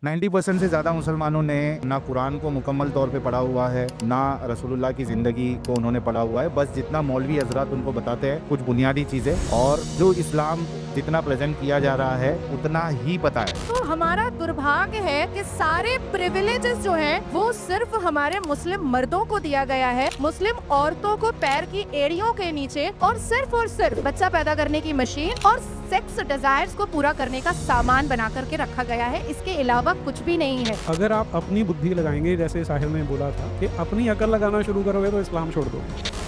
90% से ज़्यादा मुसलमानों ने ना कुरान को मुकम्मल तौर पे पढ़ा हुआ है, ना रसूलुल्लाह की ज़िंदगी को उन्होंने पढ़ा हुआ है। बस जितना मौलवी हज़रात उनको बताते हैं कुछ बुनियादी चीज़ें, और जो इस्लाम जितना प्रेजेंट किया जा रहा है उतना ही पता है। तो हमारा दुर्भाग्य है कि सारे प्रिविलेजेस जो हैं वो सिर्फ हमारे मुस्लिम मर्दों को दिया गया है, मुस्लिम औरतों को पैर की एड़ियों के नीचे और सिर्फ बच्चा पैदा करने की मशीन और सेक्स डिजायर्स को पूरा करने का सामान बना करके रखा गया है। इसके अलावा कुछ भी नहीं है। अगर आप अपनी बुद्धि लगाएंगे, जैसे साहिल ने बोला था कि अपनी अकल लगाना शुरू करोगे तो इस्लाम छोड़ दो।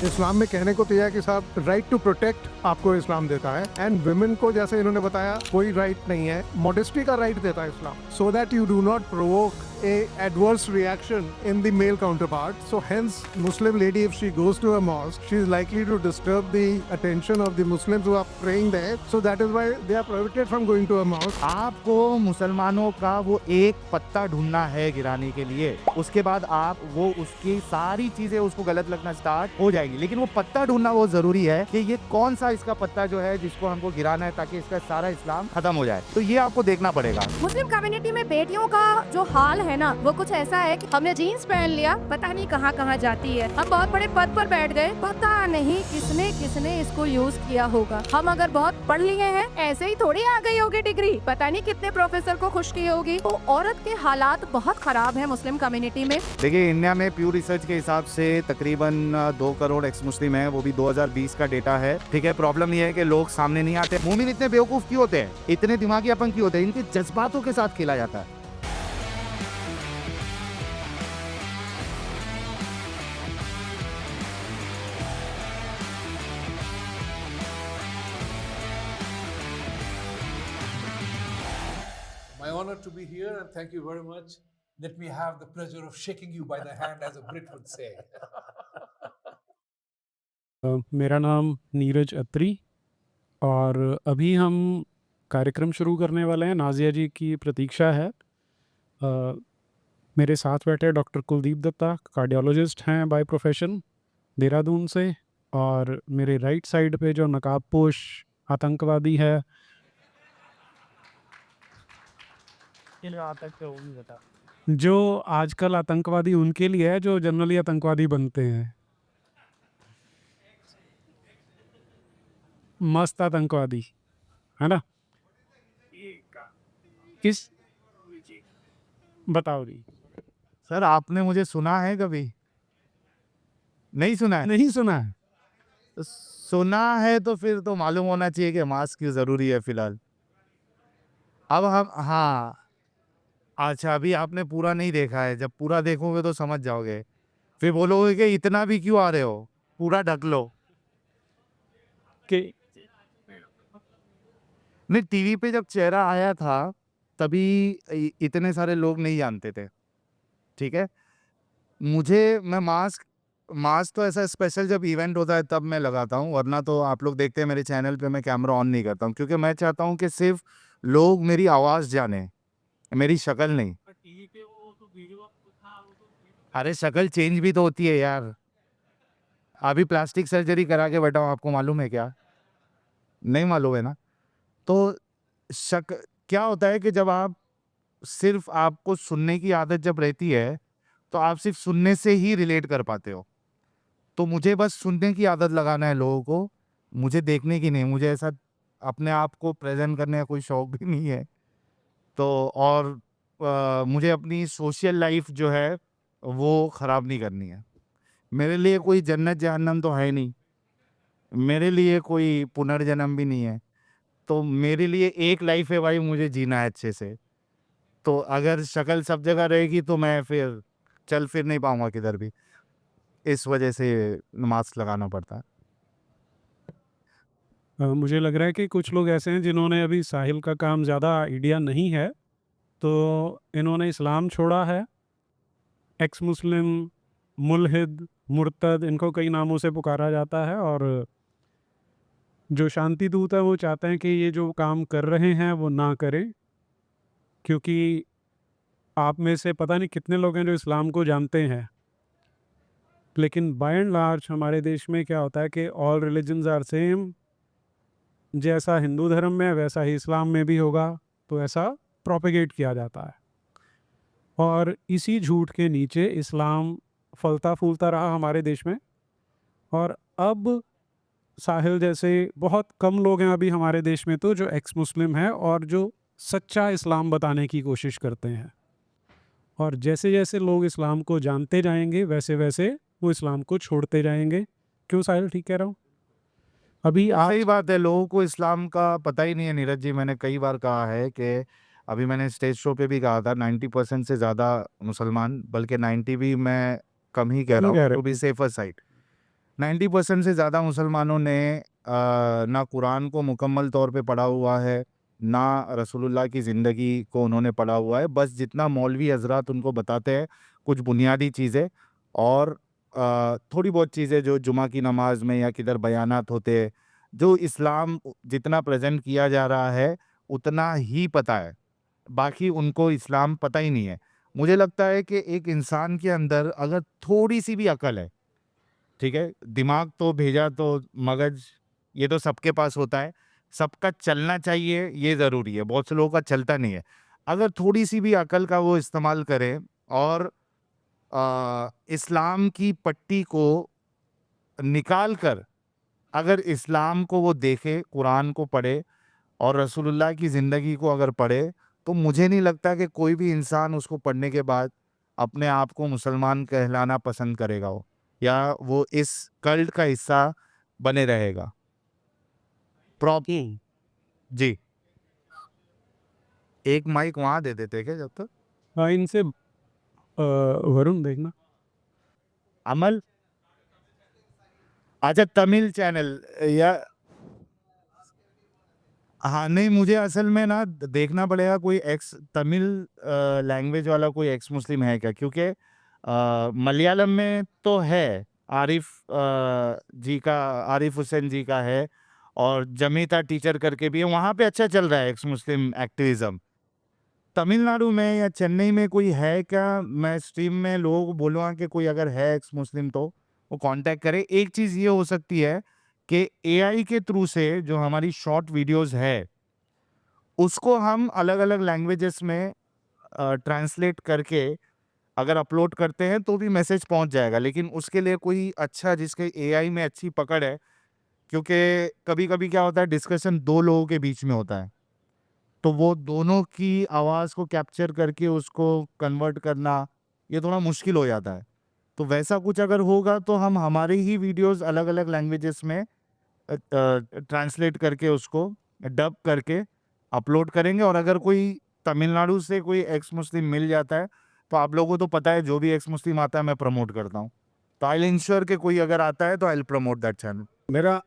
इस्लाम में कहने को तो यह है कि साहब राइट टू प्रोटेक्ट आपको इस्लाम देता है, एंड वुमेन को जैसे इन्होंने बताया कोई राइट नहीं है, मॉडेस्टी का राइट देता है Islam, so that you do not provoke a adverse reaction in the male counterpart. So hence Muslim lady, if she goes to a mosque, she is likely to disturb the attention of the Muslims who are praying there. So that is why they are prohibited from going to a mosque. आपको मुसलमानों का वो एक पत्ता ढूंढना है गिराने के लिए, उसके बाद आप वो उसकी सारी चीजें उसको गलत लगना स्टार्ट हो जाएगी। लेकिन वो पत्ता ढूंढना वो जरूरी है कि ये कौन सा इसका पत्ता जो है जिसको हमको गिराना है, ताकि इसका सारा इस्लाम खत्म हो जाए। तो ये आपको देखना पड़ेगा। मुस्लिम कम्युनिटी में बेटियों का जो हाल है ना, वो कुछ ऐसा है कि हमने जीन्स पहन लिया, पता नहीं कहाँ कहाँ जाती है। हम बहुत बड़े पद पर बैठ गए, पता नहीं किसने किसने इसको यूज किया होगा। हम अगर बहुत पढ़ लिए हैं, ऐसे ही थोड़ी आ गई होगी डिग्री, पता नहीं कितने प्रोफेसर को खुश की होगी। तो औरत के हालात बहुत खराब है मुस्लिम कम्युनिटी में। देखिए, इंडिया में प्यू रिसर्च के हिसाब से तकरीबन 2 करोड़ एक्स मुस्लिम है, वो भी 2020 का डेटा है। ठीक है, प्रॉब्लम ये है कि लोग सामने नहीं आते। मोमिन इतने बेवकूफ क्यों होते हैं, इतने दिमागी अपन क्यों होते हैं? इनके जज्बातों के साथ खेला जाता है। My honor to be here, and thank you very much. Let me have the pleasure of shaking you by the hand, as a Brit would say. मेरा नाम नीरज अत्री, और अभी हम कार्यक्रम शुरू करने वाले हैं। नाजिया जी की प्रतीक्षा है। मेरे साथ बैठे डॉक्टर कुलदीप दत्ता, कार्डियोलॉजिस्ट हैं बाय प्रोफेशन, देहरादून से। और मेरे राइट साइड पे जो नकाबपोश आतंकवादी है, जो आजकल आतंकवादी उनके लिए है जो जनरली आतंकवादी बनते हैं। मस्त आतंकवादी है ना। किस बताओ जी। सर, आपने मुझे सुना है कभी? नहीं सुना है? नहीं सुना है। तो सुना है तो फिर तो मालूम होना चाहिए कि मास्क क्यों जरूरी है फिलहाल। अब हम, हाँ, अच्छा, अभी आपने पूरा नहीं देखा है। जब पूरा देखोगे तो समझ जाओगे, फिर बोलोगे कि इतना भी क्यों आ रहे हो, पूरा ढक लो। कि नहीं, टीवी पे जब चेहरा आया था तभी इतने सारे लोग नहीं जानते थे। ठीक है, मैं मास्क मास्क तो ऐसा स्पेशल जब इवेंट होता है तब मैं लगाता हूँ, वरना तो आप लोग देखते हैं मेरे चैनल पे मैं कैमरा ऑन नहीं करता हूँ, क्योंकि मैं चाहता हूँ कि सिर्फ लोग मेरी आवाज़ जाने, मेरी शक्ल नहीं। अरे शक्ल चेंज भी तो होती है यार। अभी प्लास्टिक सर्जरी करा के बैठा हूँ, आपको मालूम है क्या? नहीं मालूम है ना। तो क्या होता है कि जब आप सिर्फ आपको सुनने की आदत जब रहती है तो आप सिर्फ सुनने से ही रिलेट कर पाते हो। तो मुझे बस सुनने की आदत लगाना है लोगों को, मुझे देखने की नहीं। मुझे ऐसा अपने आप को प्रेजेंट करने का कोई शौक भी नहीं है। तो और मुझे अपनी सोशल लाइफ जो है वो ख़राब नहीं करनी है। मेरे लिए कोई जन्नत जहन्नम तो है नहीं, मेरे लिए कोई पुनर्जन्म भी नहीं है। तो मेरे लिए एक लाइफ है भाई, मुझे जीना है अच्छे से। तो अगर शक्ल सब जगह रहेगी तो मैं फिर चल फिर नहीं पाऊंगा किधर भी। इस वजह से मास्क लगाना पड़ता है। मुझे लग रहा है कि कुछ लोग ऐसे हैं जिन्होंने अभी साहिल का काम ज़्यादा आइडिया नहीं है, तो इन्होंने इस्लाम छोड़ा है। एक्स मुस्लिम, मुल्हिद, मुर्तद, इनको कई नामों से पुकारा जाता है। और जो शांति दूत है वो चाहते हैं कि ये जो काम कर रहे हैं वो ना करें, क्योंकि आप में से पता नहीं कितने लोग हैं जो इस्लाम को जानते हैं। लेकिन बाय एंड लार्ज हमारे देश में क्या होता है कि ऑल रिलीजन्स आर सेम। जैसा हिंदू धर्म में वैसा ही इस्लाम में भी होगा, तो ऐसा प्रोपेगेट किया जाता है। और इसी झूठ के नीचे इस्लाम फलता फूलता रहा हमारे देश में। और अब साहिल जैसे बहुत कम लोग हैं अभी हमारे देश में तो जो एक्स मुस्लिम है और जो सच्चा इस्लाम बताने की कोशिश करते हैं। और जैसे जैसे लोग इस्लाम को जानते जाएंगे वैसे वैसे वो इस्लाम को छोड़ते जाएंगे। क्यों साहिल, ठीक कह रहा हूँ? अभी आप सही बात है, लोगों को इस्लाम का पता ही नहीं है नीरज जी। मैंने कई बार कहा है कि अभी मैंने स्टेज शो पे भी कहा था 90% से ज़्यादा मुसलमान, बल्कि 90 भी मैं कम ही कह कम रहा कह हूँ रहे टू बी सेफर साइड। 90% से ज़्यादा मुसलमानों ने ना कुरान को मुकम्मल तौर पे पढ़ा हुआ है, ना रसूलुल्लाह की ज़िंदगी को उन्होंने पढ़ा हुआ है। बस जितना मौलवी हजरात उनको बताते हैं कुछ बुनियादी चीज़ें और थोड़ी बहुत चीज़ें जो जुमा की नमाज में या किधर बयानात होते हैं, जो इस्लाम जितना प्रेजेंट किया जा रहा है उतना ही पता है, बाकी उनको इस्लाम पता ही नहीं है। मुझे लगता है कि एक इंसान के अंदर अगर थोड़ी सी भी अकल है, ठीक है, दिमाग तो भेजा तो मगज, ये तो सबके पास होता है, सबका चलना चाहिए, ये ज़रूरी है। बहुत से लोगों का चलता नहीं है। अगर थोड़ी सी भी अकल का वो इस्तेमाल करें और इस्लाम की पट्टी को निकाल कर अगर इस्लाम को वो देखे, कुरान को पढ़े और रसूलुल्लाह की ज़िंदगी को अगर पढ़े, तो मुझे नहीं लगता कि कोई भी इंसान उसको पढ़ने के बाद अपने आप को मुसलमान कहलाना पसंद करेगा वो, या वो इस कल्ट का हिस्सा बने रहेगा। प्रॉप जी, एक माइक वहाँ दे देते क्या जब तक? हाँ, इनसे वरुण देखना। अमल, अच्छा तमिल चैनल या हाँ, नहीं मुझे असल में ना देखना पड़ेगा कोई एक्स तमिल लैंग्वेज वाला कोई एक्स मुस्लिम है क्या, क्योंकि मलयालम में तो है, आरिफ जी का, आरिफ हुसैन जी का है, और जमीता टीचर करके भी है, वहाँ पे अच्छा चल रहा है एक्स मुस्लिम एक्टिविज़म। तमिलनाडु में या चेन्नई में कोई है क्या? मैं स्ट्रीम में लोगों को बोलूँगा कि कोई अगर है एक्स मुस्लिम तो वो कांटेक्ट करे। एक चीज़ ये हो सकती है कि एआई के थ्रू से जो हमारी शॉर्ट वीडियोस है उसको हम अलग-अलग लैंग्वेजेस में ट्रांसलेट करके अगर अपलोड करते हैं तो भी मैसेज पहुंच जाएगा। लेकिन उसके लिए कोई अच्छा जिसके एआई में अच्छी पकड़ है, क्योंकि कभी-कभी क्या होता है डिस्कशन 2 लोगों के बीच में होता है, तो वो दोनों की आवाज़ को कैप्चर करके उसको कन्वर्ट करना ये थोड़ा मुश्किल हो जाता है। तो वैसा कुछ अगर होगा तो हम हमारी ही वीडियोस अलग-अलग लैंग्वेजेस में ट्रांसलेट करके उसको डब करके अपलोड करेंगे। और अगर कोई तमिलनाडु से कोई एक्स मुस्लिम मिल जाता है तो आप लोगों को तो पता है जो भी एक्स मुस्लिम आता है मैं प्रमोट करता हूँ, तो आई विल इंश्योर कि कोई अगर आता है तो I will promote that channel. मेरा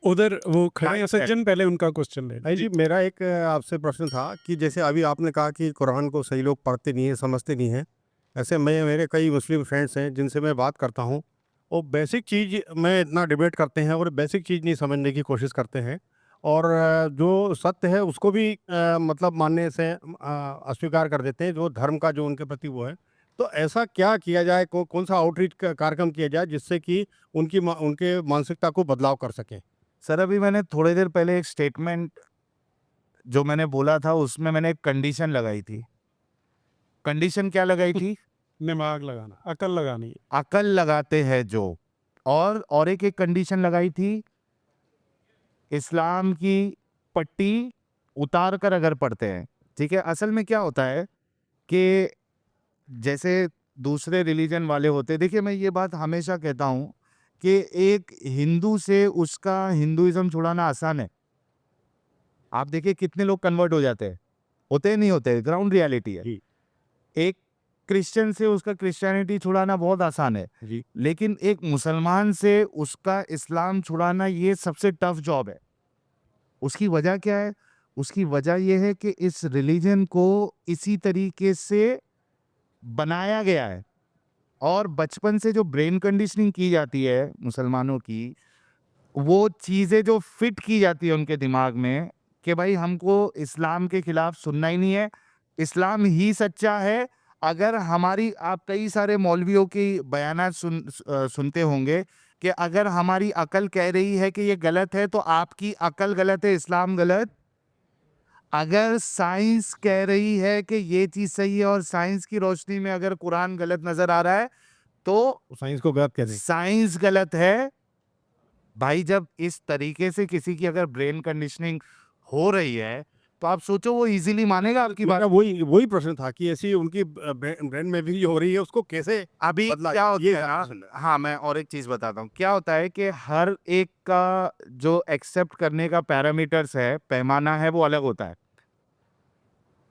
उधर वो खड़े हैं हाँ, सज्जन, पहले उनका क्वेश्चन ले नहीं जी, मेरा एक आपसे प्रश्न था कि जैसे अभी आपने कहा कि कुरान को सही लोग पढ़ते नहीं हैं, समझते नहीं हैं। ऐसे मेरे कई मुस्लिम फ्रेंड्स हैं जिनसे मैं बात करता हूँ, वो बेसिक चीज़ में इतना डिबेट करते हैं और बेसिक चीज़ नहीं समझने की कोशिश करते हैं, और जो सत्य है उसको भी मतलब मानने से अस्वीकार कर देते हैं, जो धर्म का जो उनके प्रति वो है। तो ऐसा क्या किया जाए, कौन सा आउटरीच कार्यक्रम किया जाए जिससे कि उनके मानसिकता को बदलाव कर सकें? सर अभी मैंने थोड़ी देर पहले एक स्टेटमेंट जो मैंने बोला था उसमें मैंने एक कंडीशन लगाई थी। कंडीशन क्या लगाई थी? दिमाग लगाना, अकल लगानी। अकल लगाते हैं जो, और एक कंडीशन लगाई थी, इस्लाम की पट्टी उतार कर अगर पढ़ते हैं, ठीक है। असल में क्या होता है कि जैसे दूसरे रिलीजन वाले होते हैं, देखिए मैं ये बात हमेशा कहता हूँ कि एक हिंदू से उसका हिंदुइज्म छुड़ाना आसान है। आप देखिए कितने लोग कन्वर्ट हो जाते हैं, होते नहीं होते, ग्राउंड रियलिटी है। जी। एक क्रिश्चियन से उसका क्रिश्चियनिटी छुड़ाना बहुत आसान है, जी। लेकिन एक मुसलमान से उसका इस्लाम छुड़ाना ये सबसे टफ जॉब है। उसकी वजह क्या है? उसकी वजह ये है कि इस रिलीजन को इसी तरीके से बनाया गया है, और बचपन से जो ब्रेन कंडीशनिंग की जाती है मुसलमानों की, वो चीज़ें जो फिट की जाती है उनके दिमाग में कि भाई हमको इस्लाम के खिलाफ सुनना ही नहीं है, इस्लाम ही सच्चा है। अगर हमारी, आप कई सारे मौलवियों की बयानात सुनते होंगे कि अगर हमारी अकल कह रही है कि ये गलत है तो आपकी अकल गलत है, इस्लाम गलत। अगर साइंस कह रही है कि ये चीज सही है और साइंस की रोशनी में अगर कुरान गलत नजर आ रहा है तो साइंस को गलत कह दें। साइंस गलत है भाई। जब इस तरीके से किसी की अगर ब्रेन कंडीशनिंग हो रही है तो आप सोचो वो इजीली मानेगा आपकी बात। मेरा वही वही प्रश्न था कि ऐसी उनकी ब्रेन में भी हो रही है, उसको कैसे अभी बदला क्या होता ये है ना, प्रश्न है। हाँ मैं और एक चीज बताता हूँ। क्या होता है कि हर एक का जो एक्सेप्ट करने का पैरामीटर्स है, पैमाना है, वो अलग होता है।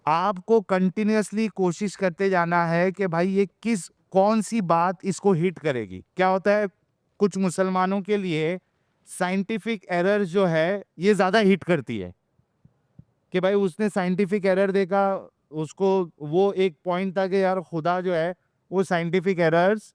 आपको कंटिन्यूअसली कोशिश करते जाना है कि भाई ये कौन सी बात इसको हिट करेगी। क्या होता है, कुछ मुसलमानों के लिए साइंटिफिक एरर जो है ये ज्यादा हिट करती है कि भाई उसने साइंटिफिक एरर देखा, उसको वो एक पॉइंट था कि यार खुदा जो है वो साइंटिफिक एरर्स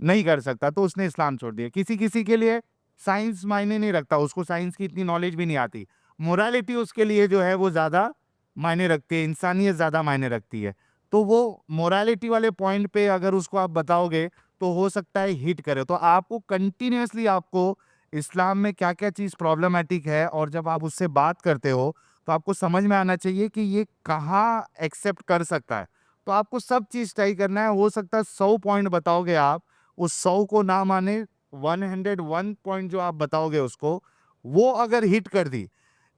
नहीं कर सकता, तो उसने इस्लाम छोड़ दिया। किसी किसी के लिए साइंस मायने नहीं रखता, उसको साइंस की इतनी नॉलेज भी नहीं आती, मोरालिटी उसके लिए जो है वो ज़्यादा मायने रखती है, इंसानियत ज़्यादा मायने रखती है। तो वो मोरालिटी वाले पॉइंट पे अगर उसको आप बताओगे तो हो सकता है हिट करे। तो आपको कंटिन्यूअसली आपको इस्लाम में क्या क्या चीज़ प्रॉब्लमेटिक है, और जब आप उससे बात करते हो तो आपको समझ में आना चाहिए कि ये कहाँ एक्सेप्ट कर सकता है। तो आपको सब चीज़ ट्राई करना है। हो सकता है 100 पॉइंट बताओगे आप, उस 100 को ना माने, 101 पॉइंट जो आप बताओगे उसको, वो अगर हिट कर दी।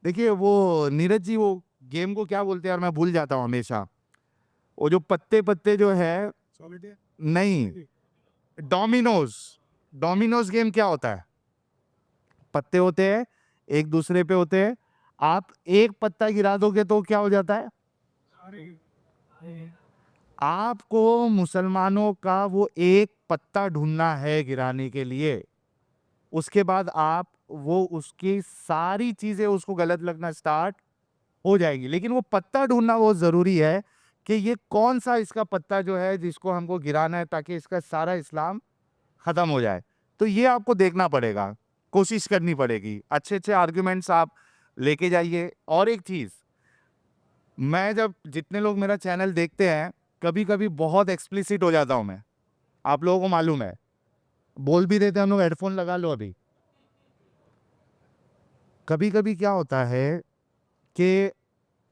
देखिए वो नीरज जी, वो गेम को क्या बोलते हैं यार, मैं भूल जाता हूँ हमेशा। वो जो पत्ते पत्ते जो है, नहीं, डोमिनोज। डोमिनोज गेम क्या होता है, पत्ते होते हैं, एक दूसरे पे होते हैं, आप एक पत्ता गिरा दोगे तो क्या हो जाता है। आपको मुसलमानों का वो एक पत्ता ढूंढना है गिराने के लिए, उसके बाद आप वो उसकी सारी चीजें उसको गलत लगना स्टार्ट हो जाएगी। लेकिन वो पत्ता ढूंढना बहुत जरूरी है कि ये कौन सा इसका पत्ता जो है जिसको हमको गिराना है ताकि इसका सारा इस्लाम खत्म हो जाए। तो ये आपको देखना पड़ेगा, कोशिश करनी पड़ेगी, अच्छे अच्छे आर्ग्यूमेंट्स आप लेके जाइए। और एक चीज, मैं जब जितने लोग मेरा चैनल देखते हैं, कभी कभी बहुत एक्सप्लिसिट हो जाता हूं मैं, आप लोगों को मालूम है, बोल भी देते हैं हम लोग, हेडफोन लगा लो अभी। कभी कभी क्या होता है कि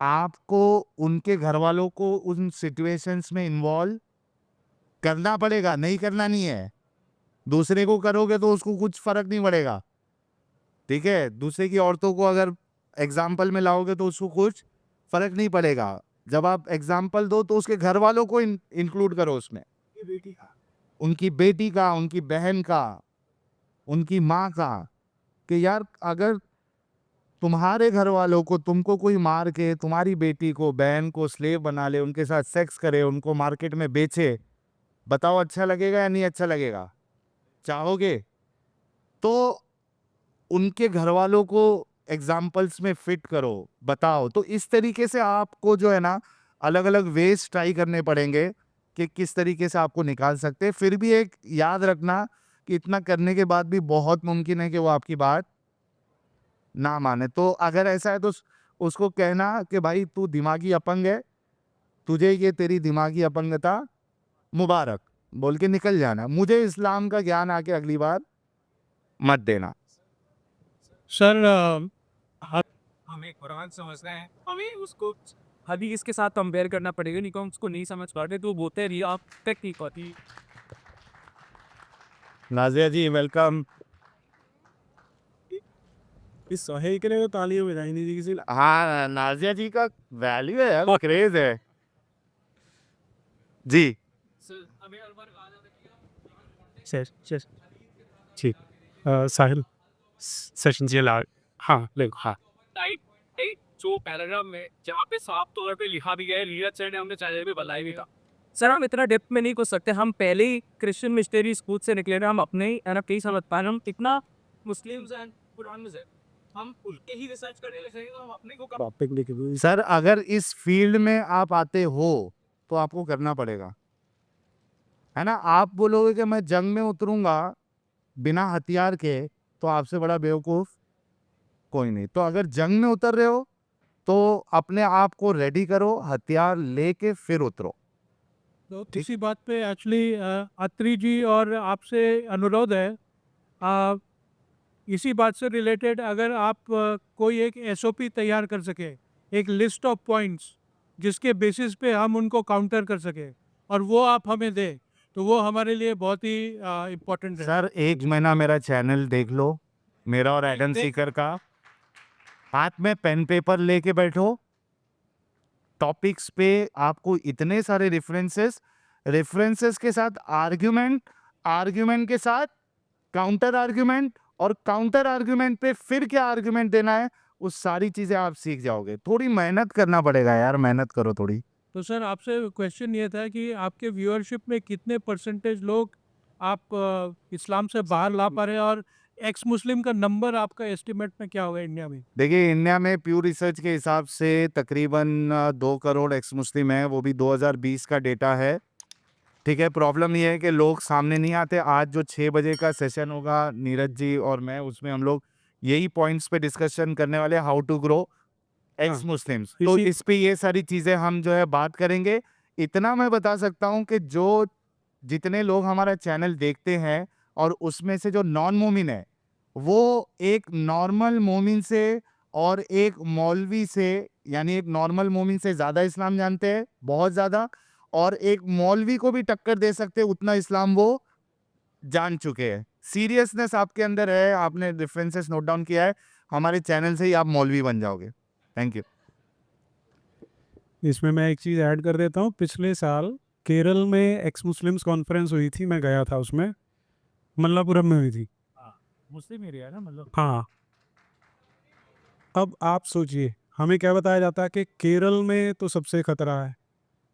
आपको उनके घर वालों को उन सिचुएशंस में इन्वॉल्व करना पड़ेगा, नहीं करना नहीं है। दूसरे को करोगे तो उसको कुछ फर्क नहीं पड़ेगा, ठीक है। दूसरे की औरतों को अगर एग्जाम्पल में लाओगे तो उसको कुछ फर्क नहीं पड़ेगा। जब आप एग्जाम्पल दो तो उसके घर वालों को इंक्लूड करो उसमें, उनकी बेटी का, उनकी बहन का, उनकी माँ का, कि यार अगर तुम्हारे घर वालों को, तुमको कोई मार के तुम्हारी बेटी को, बहन को स्लेव बना ले, उनके साथ सेक्स करे, उनको मार्केट में बेचे, बताओ अच्छा लगेगा या नहीं अच्छा लगेगा, चाहोगे। तो उनके घर वालों को एग्जाम्पल्स में फिट करो, बताओ। तो इस तरीके से आपको जो है ना अलग अलग वेज ट्राई करने पड़ेंगे कि किस तरीके से आपको निकाल सकते हैं। फिर भी एक याद रखना कि इतना करने के बाद भी बहुत मुमकिन है कि वो आपकी बात ना माने। तो अगर ऐसा है तो उसको कहना कि भाई तू दिमागी अपंग है, तुझे ये तेरी दिमागी अपंगता मुबारक बोल के निकल जाना। मुझे इस्लाम का ज्ञान आके अगली बार मत देना। सर हमें कुरान समझना है, हमें उसको हदीस के साथ कंपेयर करना पड़ेगा, नहीं तो हम उसको नहीं समझ पाते। तो वो बोलते हैं आप टेक्निक होती। नाजिया जी वेलकम। इस सही के लिए तालियां बजाई जी किसी हाँ नाजिया जी का वैल्यू है यार, क्रेज है जी। सर सर ठीक साहिल सेशन जी ला हाँ ले हाँ जो पैराग्राफ में जहाँ पे साफ तौर पे लिखा भी गया है, नीरज सर ने हमने चैनल पे बताया भी था। सर हम इतना डेप्थ में नहीं घुस सकते, हम पहले ही क्रिश्चियन मिशनरी स्कूल से निकले हैं, हम अपने ही अरब नहीं समझ पा रहे, हम इतना मुस्लिम्स एंड कुरान में से हम उनके ही रिसर्च करने लगे तो हम अपने को टॉपिक लिख दो सर अगर इस फील्ड में आप आते हो तो आपको करना पड़ेगा, है ना। आप बोलोगे कि मैं जंग में उतरूंगा बिना हथियार के, तो आपसे बड़ा बेवकूफ कोई नहीं। तो अगर जंग में उतर रहे हो तो अपने आप को रेडी करो, हथियार लेके फिर उतरो। तो इसी बात पे एक्चुअली अत्री जी और आपसे अनुरोध है, इसी बात से रिलेटेड अगर आप कोई एक एसओपी तैयार कर सके एक लिस्ट ऑफ पॉइंट्स जिसके बेसिस पे हम उनको काउंटर कर सकें और वो आप हमें दें, तो वो हमारे लिए बहुत ही इम्पोर्टेंट है। सर एक महीना मेरा चैनल देख लो, मेरा और एडम सीकर का, हाथ में पेन पेपर लेके बैठो, टॉपिक्स पे आपको इतने सारे रेफरेंसेस के साथ आर्ग्यूमेंट, आर्ग्यूमेंट के साथ काउंटर आर्ग्यूमेंट, और काउंटर आर्ग्यूमेंट पे फिर क्या आर्ग्यूमेंट देना है, उस सारी चीजें आप सीख जाओगे। थोड़ी मेहनत करना पड़ेगा यार, मेहनत करो थोड़ी। तो सर आपसे क्वेश्चन ये था कि आपके व्यूअरशिप में कितने परसेंटेज लोग आप इस्लाम से बाहर ला पा रहे हैं, और एक्स मुस्लिम का नंबर आपका एस्टिमेट में क्या होगा इंडिया में? देखिए इंडिया में प्यू रिसर्च के हिसाब से तकरीबन 2 करोड़ एक्स मुस्लिम है, वो भी 2020 का डेटा है। ठीक है, प्रॉब्लम ये है कि लोग सामने नहीं आते। आज जो 6 बजे का सेशन होगा नीरज जी और मैं, उसमें हम लोग यही पॉइंट्स पे डिस्कशन करने वाले, how to grow ex Muslims. तो इसी- इस पे ये सारी चीज़ें हम जो है बात करेंगे। इतना मैं बता सकता हूँ कि जो जितने लोग हमारा चैनल देखते हैं और उसमें से जो नॉन मोमिन है, वो एक नॉर्मल मोमिन से और एक मौलवी से, यानी एक नॉर्मल मोमिन से ज़्यादा इस्लाम जानते हैं, बहुत ज़्यादा, और एक मौलवी को भी टक्कर दे सकते हैं, उतना इस्लाम वो जान चुके हैं। सीरियसनेस आपके अंदर है, आपने डिफरेंसेस नोट डाउन किया है, हमारे चैनल से ही आप मौलवी बन जाओगे। Thank you. इसमें मैं एक चीज़ ऐड कर देता हूँ। पिछले साल केरल में एक्स मुस्लिम्स कॉन्फ्रेंस हुई थी, मैं गया था उसमें, मल्लापुरम में हुई थी। मुस्लिम एरिया है ना, मतलब हाँ, अब आप सोचिए, हमें क्या बताया जाता है कि केरल में तो सबसे खतरा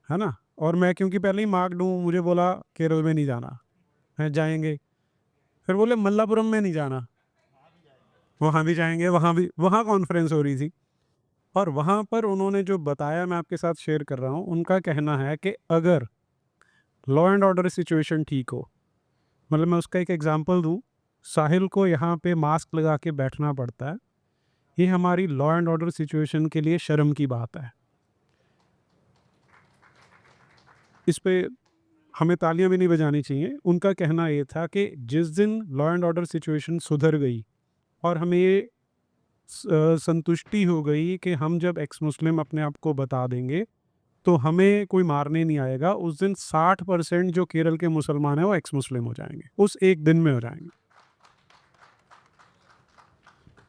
है ना? और मैं क्योंकि पहले ही मार्क्ड हूँ, मुझे बोला केरल में नहीं जाना है, जाएंगे। फिर बोले मल्लापुरम में नहीं जाना, वहाँ भी जाएंगे, वहाँ कॉन्फ्रेंस हो रही थी। और वहाँ पर उन्होंने जो बताया, मैं आपके साथ शेयर कर रहा हूँ। उनका कहना है कि अगर लॉ एंड ऑर्डर सिचुएशन ठीक हो, मतलब मैं उसका एक एग्जांपल दूँ, साहिल को यहाँ पे मास्क लगा के बैठना पड़ता है, ये हमारी लॉ एंड ऑर्डर सिचुएशन के लिए शर्म की बात है। इस पे हमें तालियां भी नहीं बजानी चाहिए। उनका कहना ये था कि जिस दिन लॉ एंड ऑर्डर सिचुएशन सुधर गई और हमें ये संतुष्टि हो गई कि हम जब एक्स मुस्लिम अपने आप को बता देंगे तो हमें कोई मारने नहीं आएगा, उस दिन 60% जो केरल के मुसलमान हैं वो एक्स मुस्लिम हो जाएंगे, उस एक दिन में हो जाएंगे।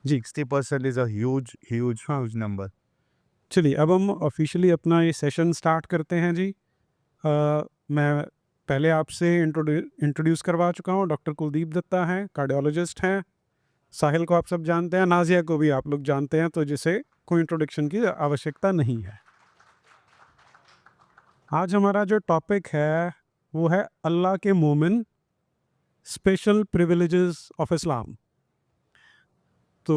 जी 60% इज अ ह्यूज ह्यूज हाँ। Huge number. चलिए, अब हम ऑफिशियली अपना ये सेशन स्टार्ट करते हैं जी। मैं पहले आपसे इंट्रोड्यूस करवा चुका हूँ, डॉक्टर कुलदीप दत्ता हैं, कार्डियोलॉजिस्ट हैं। साहिल को आप सब जानते हैं, नाजिया को भी आप लोग जानते हैं, तो जिसे कोई इंट्रोडक्शन की आवश्यकता नहीं है। आज हमारा जो टॉपिक है वो है अल्लाह के मोमिन, स्पेशल प्रिविलेजेस ऑफ इस्लाम। तो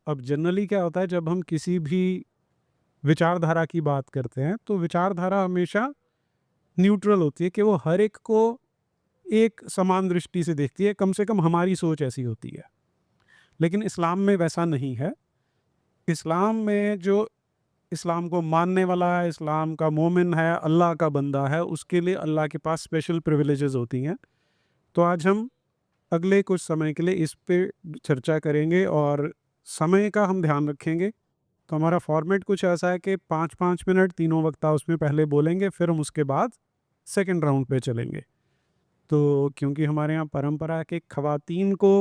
अब जनरली क्या होता है, जब हम किसी भी विचारधारा की बात करते हैं तो विचारधारा हमेशा न्यूट्रल होती है कि वो हर एक को एक समान दृष्टि से देखती है, कम से कम हमारी सोच ऐसी होती है। लेकिन इस्लाम में वैसा नहीं है। इस्लाम में जो इस्लाम को मानने वाला है, इस्लाम का मोमिन है, अल्लाह का बंदा है, उसके लिए अल्लाह के पास स्पेशल प्रिविलेजेस होती हैं। तो आज हम अगले कुछ समय के लिए इस पे चर्चा करेंगे और समय का हम ध्यान रखेंगे। तो हमारा फॉर्मेट कुछ ऐसा है कि 5-5 मिनट तीनों वक्ता उसमें पहले बोलेंगे, फिर हम उसके बाद सेकंड राउंड पे चलेंगे। तो क्योंकि हमारे यहाँ परंपरा है कि ख़वातीन को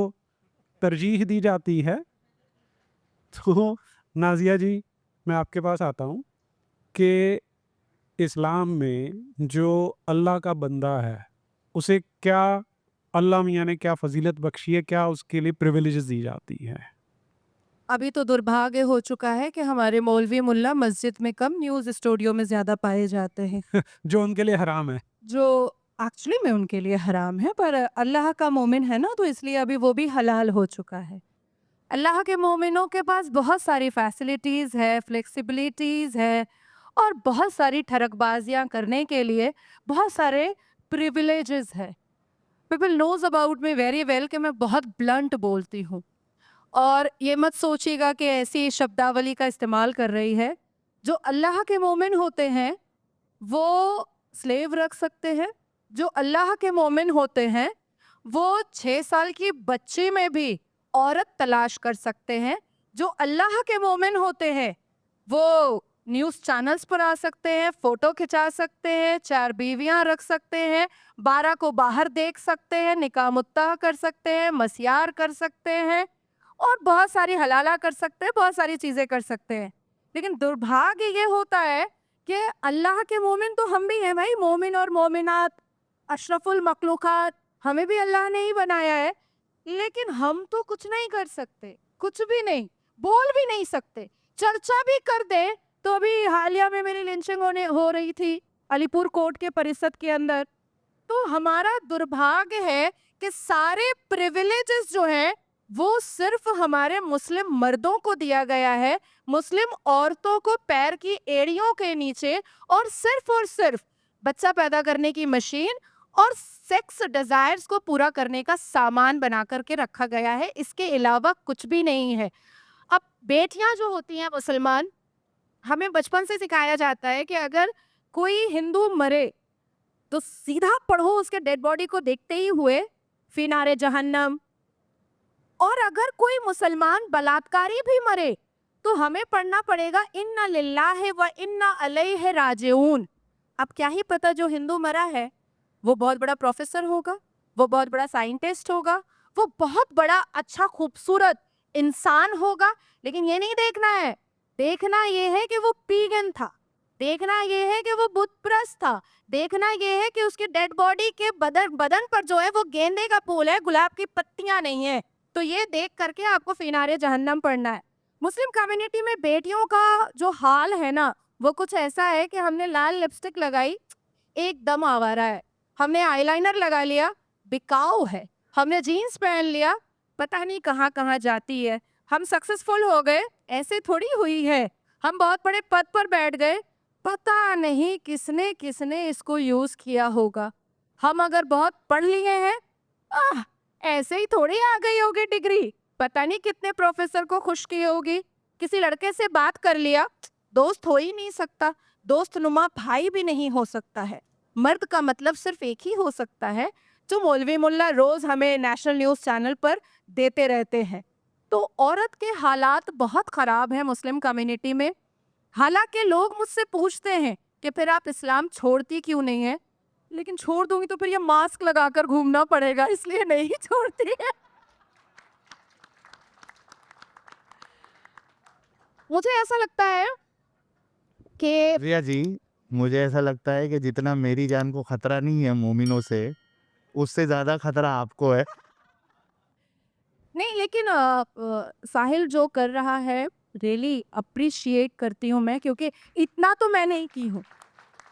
तरजीह दी जाती है, तो नाजिया जी मैं आपके पास आता हूँ कि इस्लाम में जो अल्लाह का बंदा है उसे क्या अल्लाह मियाँ ने क्या फ़जीलत बख्शी है, क्या उसके लिए प्रिविलेजेस दी जाती हैं? अभी तो दुर्भाग्य हो चुका है कि हमारे मौलवी मुल्ला मस्जिद में कम न्यूज़ स्टूडियो में ज़्यादा पाए जाते हैं, जो उनके लिए हराम है। जो एक्चुअली में उनके लिए हराम है, पर अल्लाह का मोमिन है ना, तो इसलिए अभी वो भी हलाल हो चुका है। अल्लाह के मोमिनों के पास बहुत सारी फैसिलिटीज़ है, फ्लेक्सिबिलिटीज़ है, और बहुत सारी ठरकबाजियाँ करने के लिए बहुत सारे प्रिविलेजेस है। People knows about me very well कि मैं बहुत ब्लंट बोलती हूँ, और ये मत सोचिएगा कि ऐसी शब्दावली का इस्तेमाल कर रही है। जो अल्लाह के मोमिन होते हैं वो स्लेव रख सकते हैं, जो अल्लाह के मोमिन होते हैं वो 6 साल की बच्ची में भी औरत तलाश कर सकते हैं, जो अल्लाह के मोमिन होते हैं वो न्यूज़ चैनल्स पर आ सकते हैं, फोटो खिंचा सकते हैं, 4 बीवियां रख सकते हैं, 12 को बाहर देख सकते हैं, निकाह मुत्ता कर सकते हैं, मसियार कर सकते हैं और बहुत सारी हलाला कर सकते हैं, बहुत सारी चीज़ें कर सकते हैं। लेकिन दुर्भाग्य ये होता है कि अल्लाह के मोमिन तो हम भी हैं भाई, मोमिन और मोमिनात, अशरफुल मखलूक़ात, हमें भी अल्लाह ने ही बनाया है, लेकिन हम तो कुछ नहीं कर सकते, कुछ भी नहीं, बोल भी नहीं सकते। चर्चा भी कर दें तो अभी हालिया में मेरी लिंचिंग हो रही थी अलीपुर कोर्ट के परिसद के अंदर। तो हमारा दुर्भाग्य है कि सारे प्रिविलेजेस जो हैं वो सिर्फ हमारे मुस्लिम मर्दों को दिया गया है, मुस्लिम औरतों को पैर की एड़ियों के नीचे और सिर्फ बच्चा पैदा करने की मशीन और सेक्स डिजायर्स को पूरा करने का सामान बना करके रखा गया है। इसके अलावा कुछ भी नहीं है। अब बेटियां जो होती हैं मुसलमान, हमें बचपन से सिखाया जाता है कि अगर कोई हिंदू मरे तो सीधा पढ़ो उसके डेड बॉडी को देखते ही हुए फिनारे जहन्नम, और अगर कोई मुसलमान बलात्कारी भी मरे तो हमें पढ़ना पड़ेगा इन्ना लिल्लाहि व इन्ना अलैहि राजिऊन। अब क्या ही पता जो हिंदू मरा है वो बहुत बड़ा प्रोफेसर होगा, वो बहुत बड़ा साइंटिस्ट होगा, वो बहुत बड़ा अच्छा खूबसूरत इंसान होगा, लेकिन ये नहीं देखना है। देखना ये है कि वो पीगन था, देखना ये है कि वो बुत प्रस्त था, देखना ये है कि उसकी डेड बॉडी के बदन पर जो है वो गेंदे का फूल है, गुलाब की पत्तियां नहीं है। तो ये देख करके आपको फिनारे जहन्नम पढ़ना है। मुस्लिम कम्युनिटी में बेटियों का जो हाल है ना वो कुछ ऐसा है कि हमने लाल लिपस्टिक लगाई, एकदम आवारा है, हमने आईलाइनर लगा लिया, बिकाऊ है, हमने जीन्स पहन लिया, पता नहीं कहाँ कहाँ जाती है, हम सक्सेसफुल हो गए, ऐसे थोड़ी हुई है, हम बहुत बड़े पद पर बैठ गए, पता नहीं किसने किसने इसको यूज किया होगा। हम अगर बहुत पढ़ लिए हैं, ऐसे ही थोड़ी आ गई होगी डिग्री, पता नहीं कितने प्रोफेसर को खुश की होगी। किसी लड़के से बात कर लिया, दोस्त हो ही नहीं सकता, दोस्त नुमा भाई भी नहीं हो सकता है। मर्द का मतलब सिर्फ एक ही हो सकता है जो मौलवी मुल्ला रोज हमें नेशनल न्यूज़ चैनल पर देते रहते हैं। तो औरत के हालात बहुत ख़राब हैं मुस्लिम कम्युनिटी में। हालांकि लोग मुझसे पूछते हैं कि फिर आप इस्लाम छोड़ती क्यों नहीं है, लेकिन छोड़ दूंगी तो फिर ये मास्क लगाकर घूमना पड़ेगा, इसलिए नहीं छोड़ती है। मुझे ऐसा लगता है कि रिया जी, मुझे ऐसा लगता है कि जितना मेरी जान को खतरा नहीं है मोमिनों से, उससे ज़्यादा खतरा आपको है। नहीं, लेकिन साहिल जो कर रहा है रियली अप्रिशिएट करती हूँ मैं, क्योंकि इतना तो मैं नहीं की हूँ।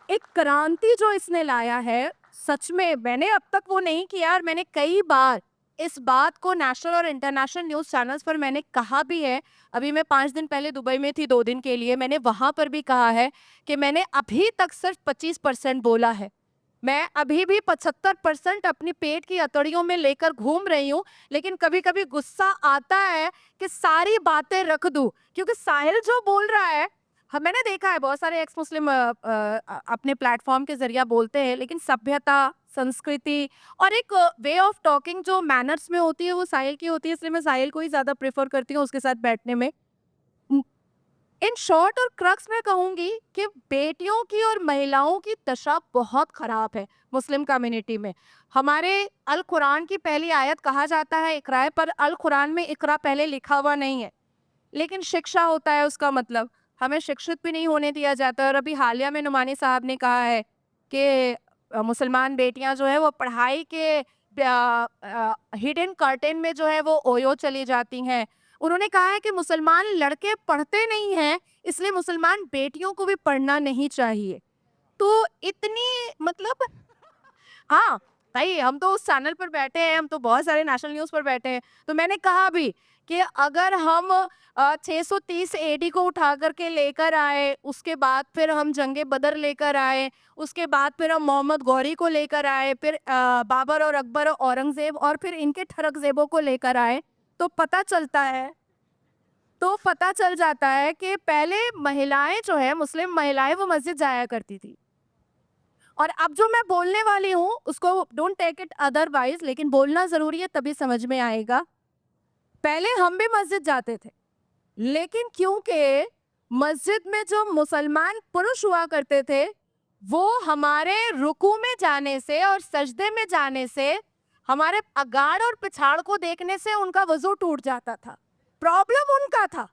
एक क्रांति जो इसने लाया है, सच में मैंने अब तक वो नहीं किया, और मैंने कई बार इस बात को नेशनल और इंटरनेशनल न्यूज़ चैनल्स पर मैंने कहा भी है। अभी मैं 5 दिन पहले दुबई में थी 2 दिन के लिए, मैंने वहाँ पर भी कहा है कि मैंने अभी तक सिर्फ 25% बोला है। मैं अभी भी 75% अपनी पेट की अतड़ियों में लेकर घूम रही हूँ, लेकिन कभी कभी गुस्सा आता है कि सारी बातें रख दूँ, क्योंकि साहिल जो बोल रहा है, मैंने देखा है बहुत सारे एक्स मुस्लिम अपने प्लेटफॉर्म के जरिए बोलते हैं, लेकिन सभ्यता, संस्कृति और एक वे ऑफ टॉकिंग जो मैनर्स में होती है वो साहिल की होती है, इसलिए मैं साहिल को ही ज़्यादा प्रेफर करती हूँ उसके साथ बैठने में। इन शॉर्ट और क्रक्स में कहूँगी कि बेटियों की और महिलाओं की दशा बहुत ख़राब है मुस्लिम कम्युनिटी में। हमारे अल कुरान की पहली आयत कहा जाता है इकरा, पर अल कुरान में इकरा पहले लिखा हुआ नहीं है, लेकिन शिक्षा होता है उसका मतलब। हमें शिक्षित भी नहीं होने दिया जाता। और अभी हालिया में नुमानी साहब ने कहा है कि मुसलमान बेटियां जो है वो पढ़ाई के हिडन कर्टेन में जो है वो ओयो चली जाती हैं। उन्होंने कहा है कि मुसलमान लड़के पढ़ते नहीं हैं, इसलिए मुसलमान बेटियों को भी पढ़ना नहीं चाहिए। तो इतनी मतलब हाँ भाई, हम तो उस चैनल पर बैठे हैं, हम तो बहुत सारे नेशनल न्यूज़ पर बैठे हैं, तो मैंने कहा भी कि अगर हम 630 एडी को उठा करके लेकर आए, उसके बाद फिर हम जंगे बदर लेकर आए, उसके बाद फिर हम मोहम्मद गौरी को लेकर आए, फिर बाबर और अकबर और औरंगजेब और फिर इनके ठरकजेबों को लेकर आए, तो पता चल जाता है कि पहले महिलाएं जो है, मुस्लिम महिलाएं, वो मस्जिद जाया करती थी। और अब जो मैं बोलने वाली हूँ उसको डोंट टेक इट अदरवाइज, लेकिन बोलना ज़रूरी है तभी समझ में आएगा। पहले हम भी मस्जिद जाते थे, लेकिन क्योंकि मस्जिद में जो मुसलमान पुरुष हुआ करते थे वो हमारे रुकू में जाने से और सजदे में जाने से हमारे अगाड़ और पिछाड़ को देखने से उनका वजू टूट जाता था। प्रॉब्लम उनका था,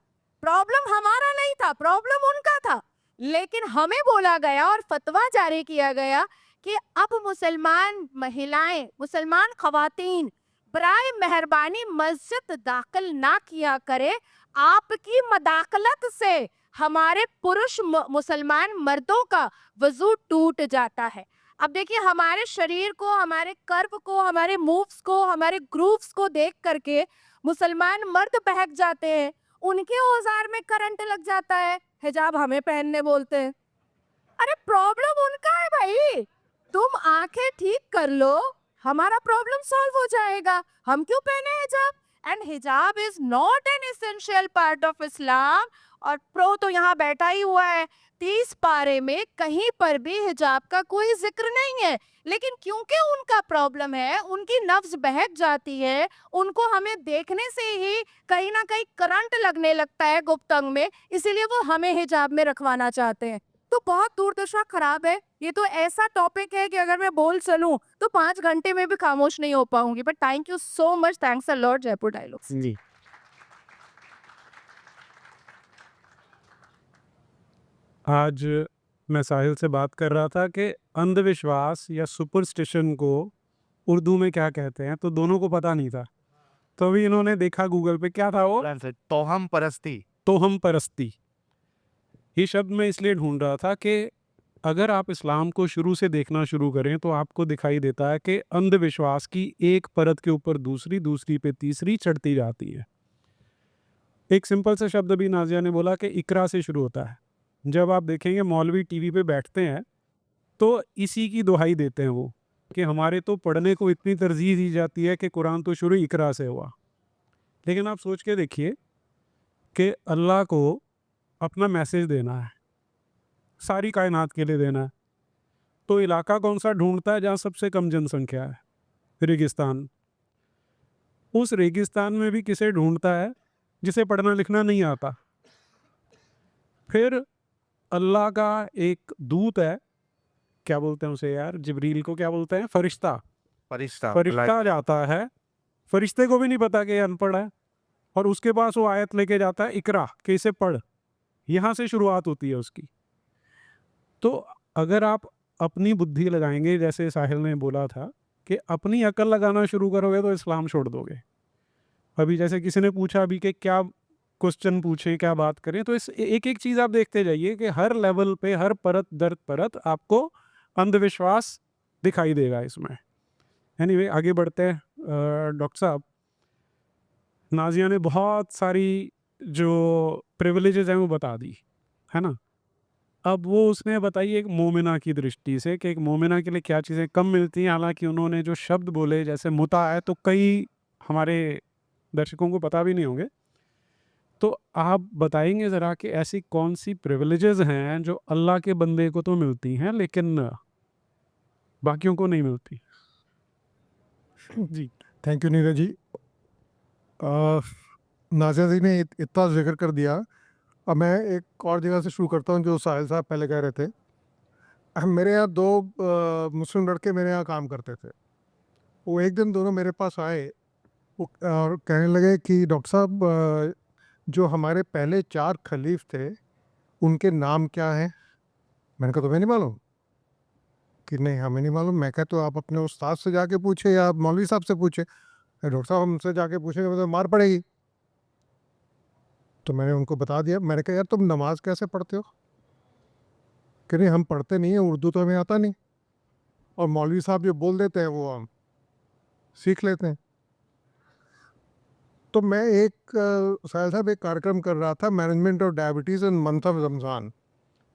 प्रॉब्लम हमारा नहीं था, प्रॉब्लम उनका था। लेकिन हमें बोला गया और फतवा जारी किया गया कि अब मुसलमान महिलाएं, मुसलमान खवातीन बराए मेहरबानी मस्जिद दाखिल ना किया करे, आपकी मदाखलत से हमारे पुरुष मुसलमान मर्दों का वजू टूट जाता है। अब देखिए हमारे शरीर को, हमारे कर्व को, हमारे मूव्स को, हमारे ग्रूव्स को देख करके मुसलमान मर्द बहक जाते हैं, उनके औजार में करंट लग जाता है, हिजाब हमें पहनने बोलते हैं। अरे प्रॉब्लम उनका है भाई, तुम आंखें ठीक कर लो, हमारा प्रॉब्लम सॉल्व हो जाएगा। हम क्यों पहने हिजाब? एंड हिजाब is not an essential part of Islam. और प्रो तो यहाँ बैठा ही हुआ है, 30 पारे में कहीं पर भी हिजाब का कोई जिक्र नहीं है। लेकिन क्योंकि उनका प्रॉब्लम है, उनकी नफ्स बहक जाती है, उनको हमें देखने से ही कहीं ना कहीं करंट लगने लगता है गुप्त अंग में, इसीलिए वो हमें हिजाब में रखवाना चाहते हैं। तो बहुत दुर्दशा खराब है। ये तो ऐसा टॉपिक है कि अगर मैं बोल चलूं तो 5 घंटे में भी खामोश नहीं हो पाऊंगी। But thank you so much, thanks a lot Jaipur dialogues. जी आज मैं साहिल से बात कर रहा था कि अंधविश्वास या सुपरस्टिशन को उर्दू में क्या कहते हैं, तो दोनों को पता नहीं था। तो अभी इन्होंने देखा गूगल पे, क्या था वो, तोहम परस्ती। तोहम परस्ती। ये शब्द मैं इसलिए ढूंढ रहा था कि अगर आप इस्लाम को शुरू से देखना शुरू करें तो आपको दिखाई देता है कि अंधविश्वास की एक परत के ऊपर दूसरी, दूसरी पे तीसरी चढ़ती जाती है। एक सिंपल सा शब्द अभी नाजिया ने बोला कि इकरा से शुरू होता है। जब आप देखेंगे मौलवी टीवी पे बैठते हैं तो इसी की दुहाई देते हैं वो, कि हमारे तो पढ़ने को इतनी तरजीह दी जाती है कि कुरान तो शुरू इकरा से हुआ। लेकिन आप सोच के देखिए कि अल्लाह को अपना मैसेज देना है, सारी कायनात के लिए देना है, तो इलाका कौन सा ढूंढता है जहाँ सबसे कम जनसंख्या है? रेगिस्तान। उस रेगिस्तान में भी किसे ढूंढता है? जिसे पढ़ना लिखना नहीं आता। फिर अल्लाह का एक दूत है, क्या बोलते हैं उसे यार, जिब्रील को क्या बोलते हैं, फरिश्ता। फरिश्ता जाता है, फरिश्ते को भी नहीं पता कि ये अनपढ़ है, और उसके पास वो आयत लेके जाता है, इकरा, कि इसे पढ़। यहाँ से शुरुआत होती है उसकी। तो अगर आप अपनी बुद्धि लगाएंगे, जैसे साहिल ने बोला था कि अपनी अकल लगाना शुरू करोगे तो इस्लाम छोड़ दोगे। अभी जैसे किसी ने पूछा अभी कि क्या क्वेश्चन पूछें, क्या बात करें, तो इस एक एक चीज़ आप देखते जाइए कि हर लेवल पे, हर परत दर परत आपको अंधविश्वास दिखाई देगा इसमें। एनीवे आगे बढ़ते हैं। डॉक्टर साहब, नाजिया ने बहुत सारी जो प्रिविलेजेस हैं वो बता दी, है ना। अब वो उसने बताई एक मोमिना की दृष्टि से कि एक मोमिना के लिए क्या चीज़ें कम मिलती हैं। हालांकि उन्होंने जो शब्द बोले, जैसे मुता है, तो कई हमारे दर्शकों को पता भी नहीं होंगे। तो आप बताएंगे ज़रा कि ऐसी कौन सी प्रिविलेजेस हैं जो अल्लाह के बंदे को तो मिलती हैं लेकिन बाकियों को नहीं मिलती? जी थैंक यू नीरज जी। नाज़िया जी ने इतना जिक्र कर दिया। अब मैं एक और जगह से शुरू करता हूँ जो साहिल साहब पहले कह रहे थे। मेरे यहाँ 2 मुस्लिम लड़के मेरे यहाँ काम करते थे। वो एक दिन दोनों मेरे पास आए, वो और कहने लगे कि डॉक्टर साहब, जो हमारे पहले 4 खलीफ थे उनके नाम क्या हैं? मैंने कहा तुम्हें नहीं मालूम? कि नहीं हमें नहीं मालूम। मैं कहा तो आप अपने उस्ताद से जाके पूछे या आप मौलवी साहब से पूछे। डॉक्टर साहब हमसे जाके पूछेंगे तो मार पड़ेगी। तो मैंने उनको बता दिया। मैंने कहा यार तुम नमाज कैसे पढ़ते हो? कि नहीं हम पढ़ते नहीं हैं, उर्दू तो हमें आता नहीं, और मौलवी साहब जो बोल देते हैं वो हम सीख लेते हैं। तो मैं साहिल साहब एक कार्यक्रम कर रहा था, management of diabetes in month of Ramzan.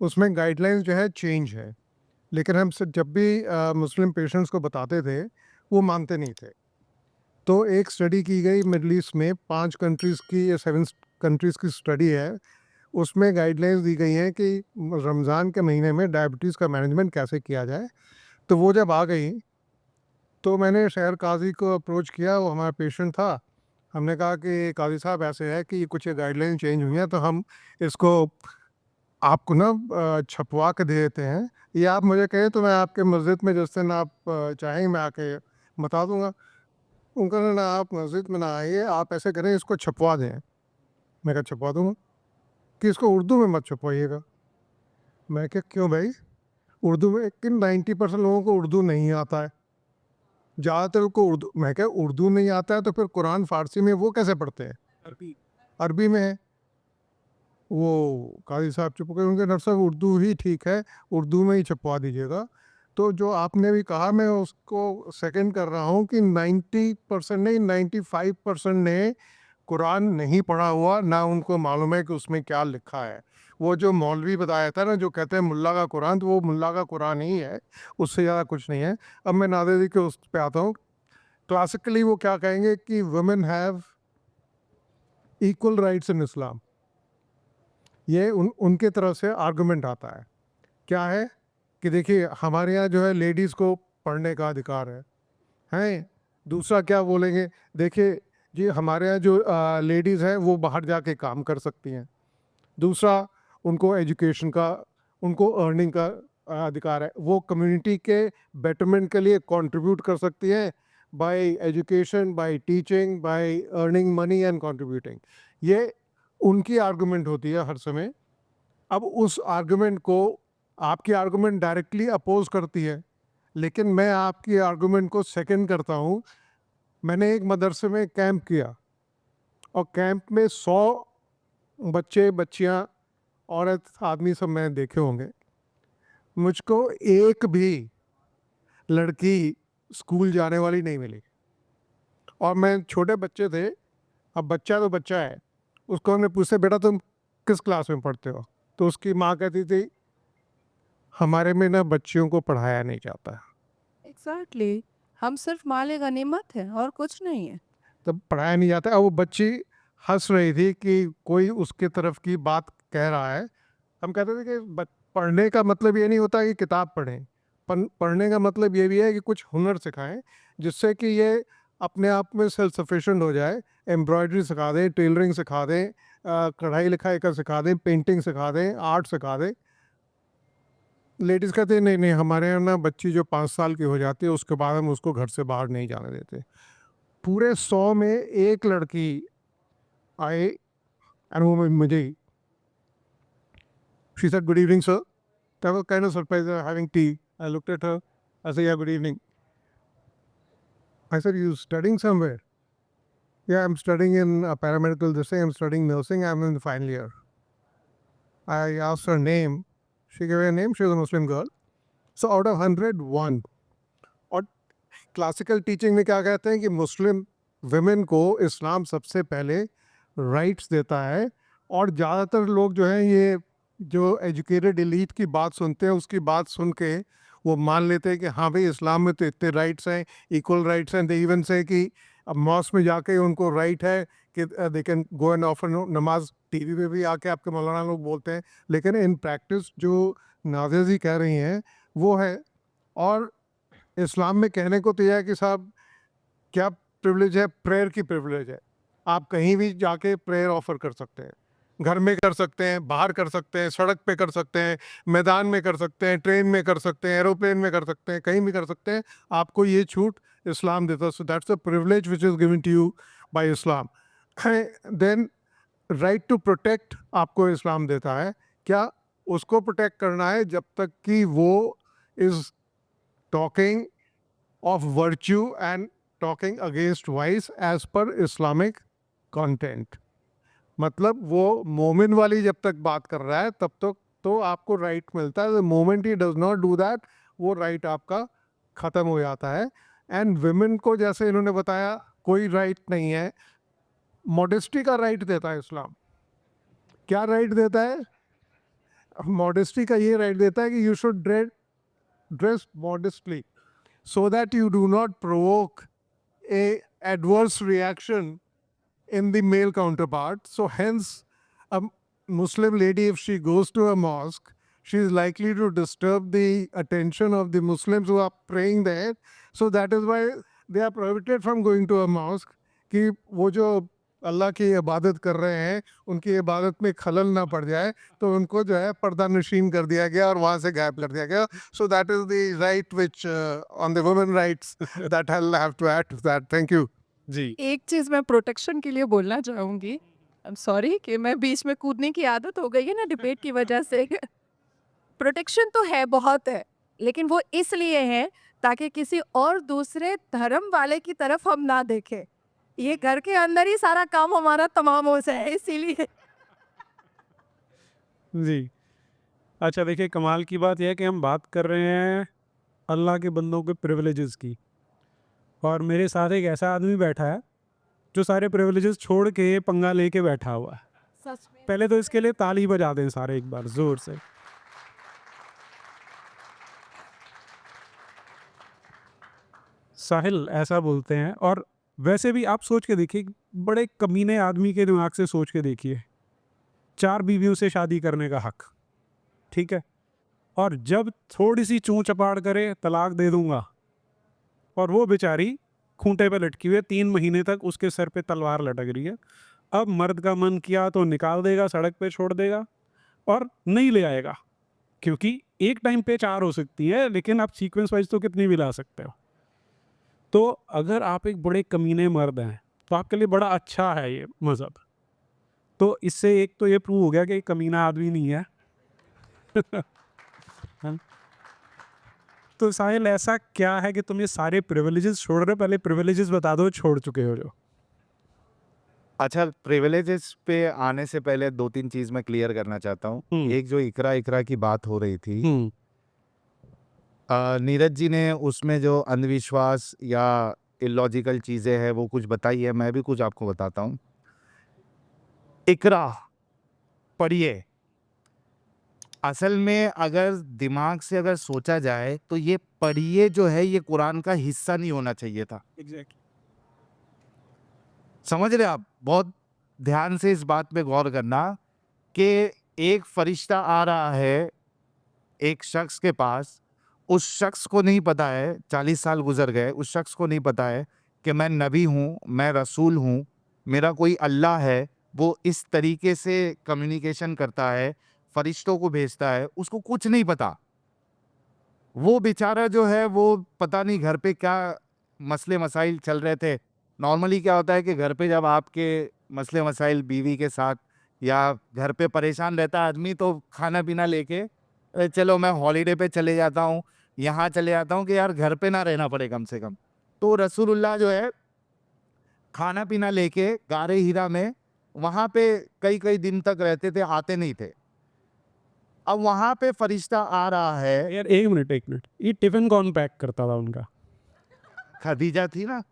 उसमें गाइडलाइंस जो है चेंज है, लेकिन हम जब भी मुस्लिम पेशेंट्स को बताते थे वो मानते नहीं थे। तो एक स्टडी की गई मिडल ईस्ट में, 5 कंट्रीज़ की या 7 कंट्रीज़ की स्टडी है। उसमें गाइडलाइंस दी गई हैं कि रमज़ान के महीने में डायबिटीज़ का मैनेजमेंट कैसे किया जाए। तो वो जब आ गई तो मैंने शहर काजी को अप्रोच किया, वो हमारा पेशेंट था। हमने कहा कि काजी साहब ऐसे है कि कुछ गाइडलाइन चेंज हुई हैं, तो हम इसको आपको ना छपवा के दे देते हैं, ये आप मुझे कहें तो मैं आपके मस्जिद में जिस दिन आप चाहें मैं आके बता दूंगा। उनका ना आप मस्जिद में ना आइए, आप ऐसे करें इसको छपवा दें। मैं कहा छपवा दूंगा कि इसको उर्दू में मत छपवाइएगा। मैं क्या क्यों भाई, उर्दू में कि 90% लोगों को उर्दू नहीं आता है, ज़्यादातर को उर्दू। मैं क्या उर्दू नहीं आता है तो फिर कुरान फारसी में वो कैसे पढ़ते हैं? अरबी में है। वो काजी साहब चुप गए, उनके डॉक्टर साहब उर्दू ही ठीक है, उर्दू में ही छपवा दीजिएगा। तो जो आपने भी कहा मैं उसको सेकंड कर रहा हूँ कि 90% नहीं 95% ने कुरान नहीं पढ़ा हुआ, ना उनको मालूम है कि उसमें क्या लिखा है। वो जो मौलवी बताया था ना, जो कहते हैं मुल्ला का कुरान, तो वो मुल्ला का कुरान ही है, उससे ज़्यादा कुछ नहीं है। अब मैं नादर जी के उस पे आता हूँ। क्लासिकली वो क्या कहेंगे कि वुमेन हैव इक्वल राइट्स इन इस्लाम। ये उनके तरफ से आर्गुमेंट आता है। क्या है कि देखिए हमारे यहाँ जो है लेडीज़ को पढ़ने का अधिकार है। दूसरा क्या बोलेंगे, देखिए जी हमारे यहाँ जो लेडीज़ हैं वो बाहर जाके काम कर सकती हैं। दूसरा, उनको एजुकेशन का, उनको अर्निंग का अधिकार है, वो कम्युनिटी के बेटरमेंट के लिए कंट्रीब्यूट कर सकती हैं by education, by teaching, by earning money and contributing. ये उनकी आर्गुमेंट होती है हर समय। अब उस आर्गुमेंट को आपकी आर्गुमेंट डायरेक्टली अपोज करती है, लेकिन मैं आपकी आर्गुमेंट को सेकंड करता हूँ। मैंने एक मदरसे में कैंप किया और कैंप में 100 बच्चे, बच्चियाँ, औरत, आदमी सब मैंने देखे होंगे। मुझको एक भी लड़की स्कूल जाने वाली नहीं मिली। और मैं छोटे बच्चे थे, अब बच्चा तो बच्चा है, उसको हमने पूछा बेटा तुम किस क्लास में पढ़ते हो, तो उसकी माँ कहती थी हमारे में ना बच्चियों को पढ़ाया नहीं जाता। एग्जैक्टली, हम सिर्फ माले गनीमत है और कुछ नहीं है। तब पढ़ाया नहीं जाता। अब वो बच्ची हंस रही थी कि कोई उसके तरफ की बात कह रहा है। हम कहते थे कि पढ़ने का मतलब ये नहीं होता कि किताब पढ़ें, पढ़ने का मतलब ये भी है कि कुछ हुनर सिखाएं, जिससे कि ये अपने आप में सेल्फ सफिशिएंट हो जाए। एम्ब्रॉयडरी सिखा दें, टेलरिंग सिखा दें, कढ़ाई लिखाई का सिखा दें, पेंटिंग सिखा दें, आर्ट सिखा दें। लेडीज़ कहते हैं नहीं नहीं हमारे यहाँ ना बच्ची जो 5 साल की हो जाती है उसके बाद हम उसको घर से बाहर नहीं जाने देते। पूरे 100 में एक लड़की आए एंड वो मुझे, she said good evening sir. I was kind of surprised having tea. I looked at her, I said yeah good evening. I said you studying somewhere? Yeah, I'm studying in paramedical this thing, I'm studying nursing, I'm in the final year. I asked her name, she gave her name, she was a Muslim girl. So out of 100, 1. और classical teaching में क्या कहते हैं कि Muslim women को इस्लाम सबसे पहले rights देता है। और ज़्यादातर लोग जो हैं ये जो एजुकेटेड एलीट की बात सुनते हैं, उसकी बात सुन के वो मान लेते हैं कि हाँ भाई इस्लाम में तो इतने राइट्स हैं, इक्वल राइट्स हैं। दे इवन से कि अब मॉस्क में जाके उनको राइट है कि they can go and offer नमाज। टीवी पे भी आके आपके मौलाना लोग बोलते हैं, लेकिन इन प्रैक्टिस जो नाज़िया जी कह रही हैं वो है। और इस्लाम में कहने को तो यह है कि साहब क्या प्रिविलेज है, प्रेयर की प्रिविलेज है। आप कहीं भी जाके प्रेयर ऑफर कर सकते हैं, घर में कर सकते हैं, बाहर कर सकते हैं, सड़क पे कर सकते हैं, मैदान में कर सकते हैं, ट्रेन में कर सकते हैं, एरोप्लेन में कर सकते हैं, कहीं भी कर सकते हैं। आपको ये छूट इस्लाम देता है। So that's the privilege which is given to you by Islam. Then right to protect आपको इस्लाम देता है। क्या उसको प्रोटेक्ट करना है जब तक कि वो is talking of virtue and talking against vice as per Islamic content। मतलब वो मोमिन वाली जब तक बात कर रहा है तब तक तो आपको राइट मिलता है। The moment he does not do that, वो राइट आपका ख़त्म हो जाता है। एंड विमेन को जैसे इन्होंने बताया कोई राइट नहीं है, मॉडेस्टी का राइट देता है इस्लाम। क्या राइट देता है? मॉडेस्टी का ये राइट देता है कि you should dress modestly so that you do not provoke a adverse reaction in the male counterpart. So hence a Muslim lady, if she goes to a mosque, she is likely to disturb the attention of the Muslims who are praying there. So that is why they are prohibited from going to a mosque कि वो जो अल्लाह की इबादत कर रहे हैं, उनकी इबादत में खलल ना पड़ जाए, तो उनको जो है पर्दा नशीन कर दिया गया और वहाँ से गायब कर दिया गया. So that is the right which on the women rights that I have to add to that. Thank you. जी एक चीज मैं प्रोटेक्शन के लिए बोलना चाहूंगी. आई एम सॉरी कि मैं बीच में कूदने की आदत हो गई है ना डिबेट की वजह से. प्रोटेक्शन तो है, बहुत है, लेकिन वो इसलिए है ताकि किसी और दूसरे धर्म वाले की तरफ हम ना देखें. ये घर के अंदर ही सारा काम हमारा तमाम हो जाए, इसीलिए. जी अच्छा देखिए कमाल की बात यह है कि हम बात कर रहे हैं अल्लाह के बंदों के प्रिविलेजेस की और मेरे साथ एक ऐसा आदमी बैठा है जो सारे प्रिविलेजेस छोड़ के पंगा लेके बैठा हुआ है. सच में पहले तो इसके लिए ताली बजा दें सारे एक बार जोर से. साहिल ऐसा बोलते हैं और वैसे भी आप सोच के देखिए बड़े कमीने आदमी के दिमाग से सोच के देखिए 4 बीवियों से शादी करने का हक ठीक है और जब थोड़ी सी चूं चपाड़ करे तलाक दे दूंगा और वो बेचारी खूंटे पे लटकी हुई है 3 महीने तक उसके सर पे तलवार लटक रही है. अब मर्द का मन किया तो निकाल देगा सड़क पे छोड़ देगा और नहीं ले आएगा क्योंकि एक टाइम पे 4 हो सकती है लेकिन आप सीक्वेंस वाइज तो कितनी भी ला सकते हो. तो अगर आप एक बड़े कमीने मर्द हैं तो आपके लिए बड़ा अच्छा है ये मज़हब. तो इससे एक तो ये प्रूव हो गया कि कमीना आदमी नहीं है. हाँ? तो साहिल ऐसा क्या है कि तुम ये सारे प्रिविलेजेस छोड़ रहे हो. पहले प्रिविलेजेस बता दो छोड़ चुके हो जो. अच्छा, प्रिविलेजेस पे आने से पहले 2-3 चीज़ मैं क्लियर करना चाहता हूँ. एक जो इकरा इकरा की बात हो रही थी, नीरज जी ने उसमें जो अंधविश्वास या इलॉजिकल चीज़ें हैं वो कुछ बताई है. मैं भी कुछ आपको बताता हूँ. इकरा पढ़िए. असल में अगर दिमाग से अगर सोचा जाए तो ये पढ़िए जो है ये कुरान का हिस्सा नहीं होना चाहिए था. एग्जैक्टली. समझ रहे आप? बहुत ध्यान से इस बात पे गौर करना कि एक फरिश्ता आ रहा है एक शख्स के पास. उस शख्स को नहीं पता है, 40 साल गुजर गए, उस शख्स को नहीं पता है कि मैं नबी हूँ, मैं रसूल हूँ, मेरा कोई अल्लाह है. वो इस तरीके से कम्युनिकेशन करता है, फरिश्तों को भेजता है, उसको कुछ नहीं पता. वो बेचारा जो है वो पता नहीं घर पे क्या मसले मसाइल चल रहे थे. नॉर्मली क्या होता है कि घर पे जब आपके मसले मसाइल बीवी के साथ या घर पे परेशान रहता है आदमी तो खाना पीना लेके अरे चलो मैं हॉलीडे पे चले जाता हूँ, यहाँ चले जाता हूँ कि यार घर पे ना रहना पड़े कम से कम. तो रसूलुल्लाह जो है खाना पीना लेके गारे हीरा में वहाँ पे कई कई दिन तक रहते थे, आते नहीं थे. अब वहाँ पे फरिश्ता आ रहा है. यार एक मिनट ये टिफिन कौन पैक करता था उनका. खदीजा थी ना,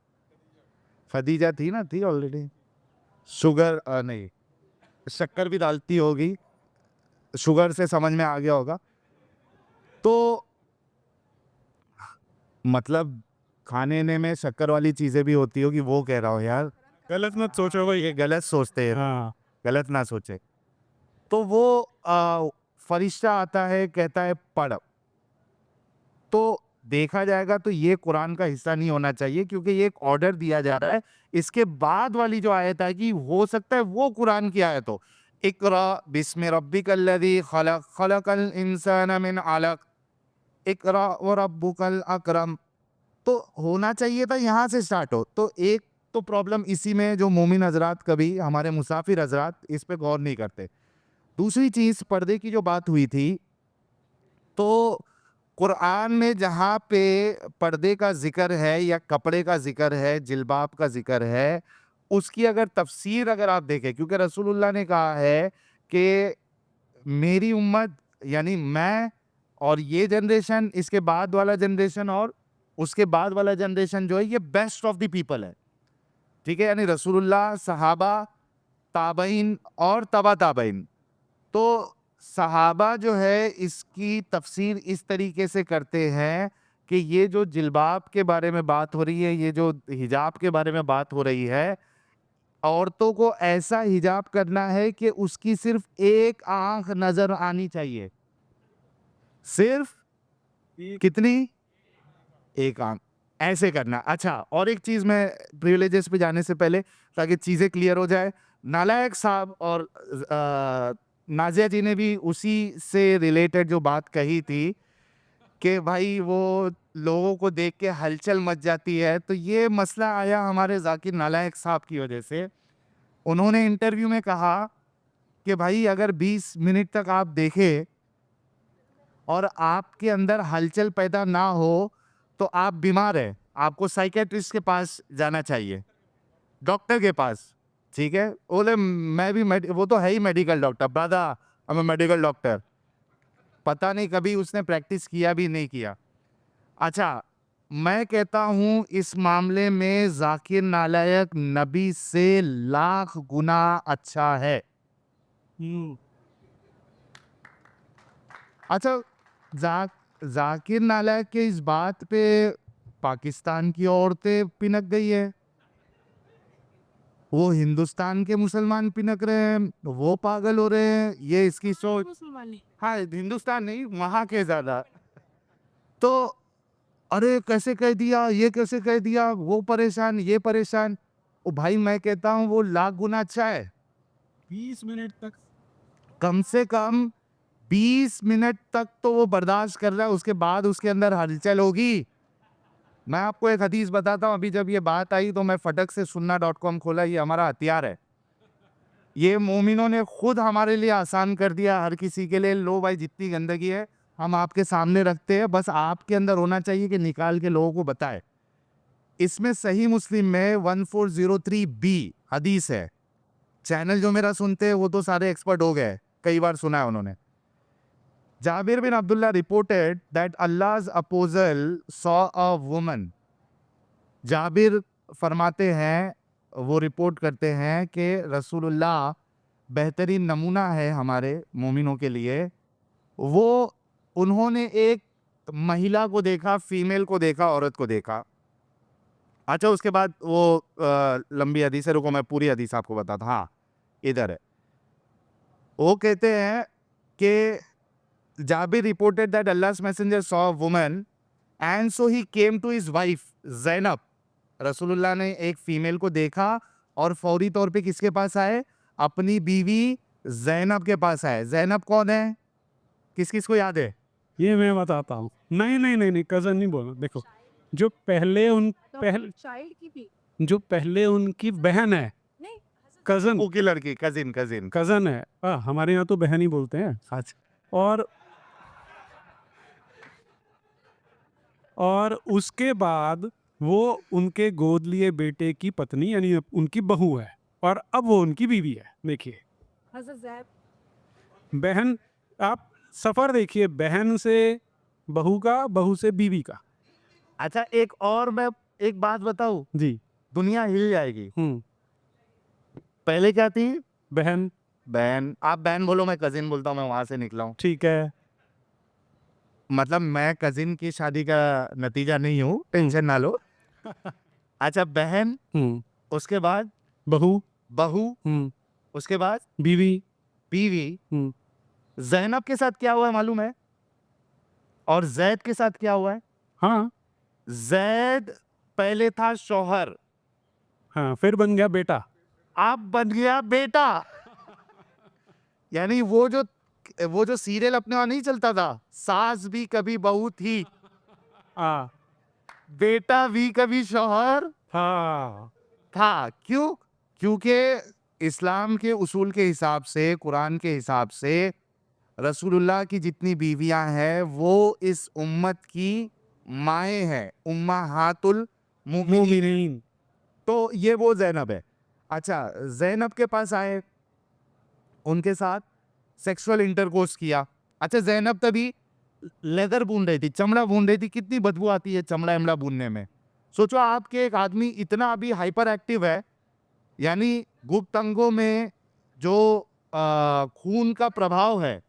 खदीजा थी ना, थी ऑलरेडी. शुगर नहीं, शक्कर भी डालती होगी, शुगर से समझ में आ गया होगा. तो मतलब खाने ने में शक्कर वाली चीज़ें भी होती होगी, वो कह रहा हूँ यार. गलत मत सोचो भाई. ये गलत सोचते हैं, हाँ गलत ना सोचे. तो वो फरिश्ता आता है, कहता है पढ़. तो देखा जाएगा तो ये कुरान का हिस्सा नहीं होना चाहिए क्योंकि ये एक ऑर्डर दिया जा रहा है. इसके बाद वाली जो आयत है कि हो सकता है वो कुरान की आयत हो. इकरा बिस्मि रब्बिकल्लज़ी खलक खलकल इंसाना मिन अलक इकरा व रब्बुकल अकरम. तो होना चाहिए था यहाँ से स्टार्ट हो. तो एक तो प्रॉब्लम इसी में जो मोमिन हजरात कभी हमारे मुसाफिर हजरात इस पे गौर नहीं करते. दूसरी चीज़ पर्दे की जो बात हुई थी, तो कुरान में जहाँ पे पर्दे का जिक्र है या कपड़े का जिक्र है, जिल्बाब का जिक्र है, उसकी अगर तफसीर अगर आप देखें, क्योंकि रसूलुल्लाह ने कहा है कि मेरी उम्मत यानी मैं और ये जनरेशन, इसके बाद वाला जनरेशन और उसके बाद वाला जनरेशन जो है ये बेस्ट ऑफ द पीपल है. ठीक है, यानी रसूलुल्लाह, सहाबा, ताबईन और तबा ताबईन. तो सहाबा जो है इसकी तफसीर इस तरीके से करते हैं कि ये जो जिल्बाब के बारे में बात हो रही है, ये जो हिजाब के बारे में बात हो रही है, औरतों को ऐसा हिजाब करना है कि उसकी सिर्फ एक आंख नजर आनी चाहिए. सिर्फ कितनी? एक आंख. ऐसे करना। अच्छा, और एक चीज़ मैं प्रिविलेजेस पे जाने से पहले, ताकि चीज़ें क्लियर हो जाए, नालायक साहब और नाज़िया जी ने भी उसी से रिलेटेड जो बात कही थी कि भाई वो लोगों को देख के हलचल मच जाती है, तो ये मसला आया हमारे ज़ाकिर नालायक साहब की वजह से। उन्होंने इंटरव्यू में कहा कि भाई अगर 20 मिनट तक आप देखें और आपके अंदर हलचल पैदा ना हो तो आप बीमार हैं, आपको साइकेट्रिस्ट के पास जाना चाहिए, डॉक्टर के पास, ठीक है। बोले मैं भी वो तो है ही medical doctor, brother I am medical doctor. पता नहीं कभी उसने प्रैक्टिस किया भी नहीं किया। अच्छा, मैं कहता हूँ इस मामले में जाकिर नालायक नबी से लाख गुना अच्छा है। अच्छा, जाकिर नालायक के इस बात पे पाकिस्तान की औरतें पिनक गई है, वो हिंदुस्तान के मुसलमान पिनक रहे हैं, वो पागल हो रहे हैं, ये इसकी सोच। हाँ, हिंदुस्तान नहीं, वहाँ के ज़्यादा। तो अरे कैसे कह दिया, ये कैसे कह दिया, वो परेशान, ये परेशान। ओ भाई, मैं कहता हूँ वो लाख गुना अच्छा है। 20 मिनट तक कम से कम 20 मिनट तक तो वो बर्दाश्त कर रहा है, उसके बाद उसके अंदर हलचल होगी। मैं आपको एक हदीस बताता हूँ, अभी जब ये बात आई तो मैं फटक से सुन्ना.com खोला, ये हमारा हथियार है। ये मोमिनों ने खुद हमारे लिए आसान कर दिया, हर किसी के लिए। लो भाई, जितनी गंदगी है हम आपके सामने रखते हैं, बस आपके अंदर होना चाहिए कि निकाल के लोगों को बताए। इसमें सही मुस्लिम में 1403B हदीस है। चैनल जो मेरा सुनते हैं वो तो सारे एक्सपर्ट हो गए, कई बार सुना है उन्होंने। Jabir bin Abdullah reported that Allah's apostle saw a woman। Jabir फरमाते हैं, वो रिपोर्ट करते हैं कि रसूलुल्लाह बेहतरीन नमूना है हमारे मोमिनों के लिए। वो उन्होंने एक महिला को देखा, फीमेल को देखा, औरत को देखा। अच्छा, उसके बाद वो लंबी हदीस है, रुको मैं पूरी हदीस आपको बताता। हाँ, इधर है। वो कहते हैं कि Jabir reported that Allah's messenger saw a woman and so he came to his wife Zainab। रसूलुल्लाह ने एक फीमेल को देखा और फौरी तौर पे किसके पास आए? अपनी बीवी जैनब के पास आए। जैनब कौन है? किस किस को याद है? ये मैं बताता हूँ। नहीं, कज़न नहीं बोलना। देखो, जो पहले चाइल्ड की भी पहले उनकी बहन है, नहीं, कज़न की लड़की, कजिन कजिन। कज़न है। हमारे यहाँ तो बहन ही बोलते हैं। अच्छा, और उसके बाद वो उनके गोद लिए बेटे की पत्नी यानी उनकी बहू है, और अब वो उनकी बीवी है। देखिए हज़रत ज़ैद बहन, आप सफ़र देखिए, बहन से बहू का, बहू से बीवी का। अच्छा, एक और मैं एक बात बताऊं, जी। दुनिया हिल जाएगी। हम्म। पहले क्या थी? बहन। बहन। आप बहन बोलो, मैं कजिन बोलता हूँ, मैं वहां से निकला हूँ। ठीक है। मतलब मैं कजिन की शादी का नतीजा नहीं हूँ, टेंशन ना लो। अच्छा, बहन, उसके बाद बहू। बहू, हम्म। उसके बाद बीवी। बीवी। हम्म। जैनब के साथ क्या हुआ है मालूम है? और जैद के साथ क्या हुआ है? हाँ जैद पहले था शौहर, हाँ, फिर बन गया बेटा। अब बन गया बेटा। यानी वो जो सीरियल अपने वहां नहीं चलता था, सास भी कभी बहू थी, हाँ बेटा भी कभी शौहर हाँ। था। क्यों? क्योंकि इस्लाम के उसूल के हिसाब से, कुरान के हिसाब से, रसूलुल्लाह की जितनी बीवियां हैं वो इस उम्मत की माएँ हैं, उम्महातुल मोमिनीन। तो ये वो जैनब है। अच्छा, जैनब के पास आए, उनके साथ सेक्सुअल इंटरकोर्स किया। अच्छा, जैनब तभी लेदर बुन रही थी, चमड़ा बुन रही थी। कितनी बदबू आती है चमड़ा एमड़ा बुनने में। सोचो आपके एक आदमी इतना अभी हाइपर एक्टिव है, यानी गुप्त अंगों में जो खून का प्रभाव है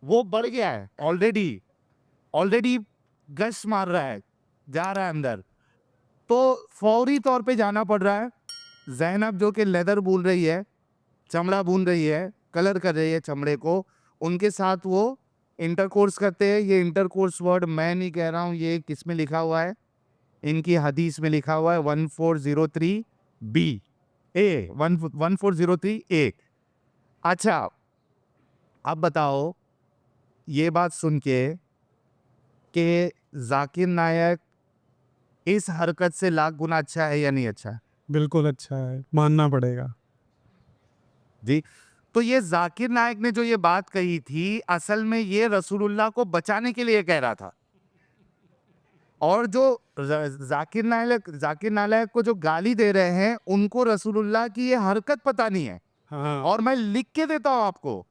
वो बढ़ गया है, ऑलरेडी गश मार रहा है, जा रहा है अंदर, तो फौरी तौर पे जाना पड़ रहा है। जैनब जो कि लेदर बुन रही है, चमड़ा बुन रही है, कलर कर रही है चमड़े को, उनके साथ वो इंटरकोर्स करते हैं। ये इंटरकोर्स वर्ड मैं नहीं कह रहा हूँ, ये किस में लिखा हुआ है? इनकी हदीस में लिखा हुआ है 1403 बी ए 1403 ए। अच्छा अब बताओ ये बात सुन के कि जाकिर नायक इस हरकत से लाख गुना अच्छा है या नहीं अच्छा? बिल्कुल अच्छा है, मानना पड़ेगा। जी। तो ये जाकिर नायक ने जो ये बात कही थी, असल में ये रसूलुल्लाह को बचाने के लिए कह रहा था। और जो जाकिर नायक को जो गाली दे रहे हैं, उनको रसूलुल्लाह की ये हरकत पता नहीं है। हाँ, और मैं लिख के देता हूं आपको,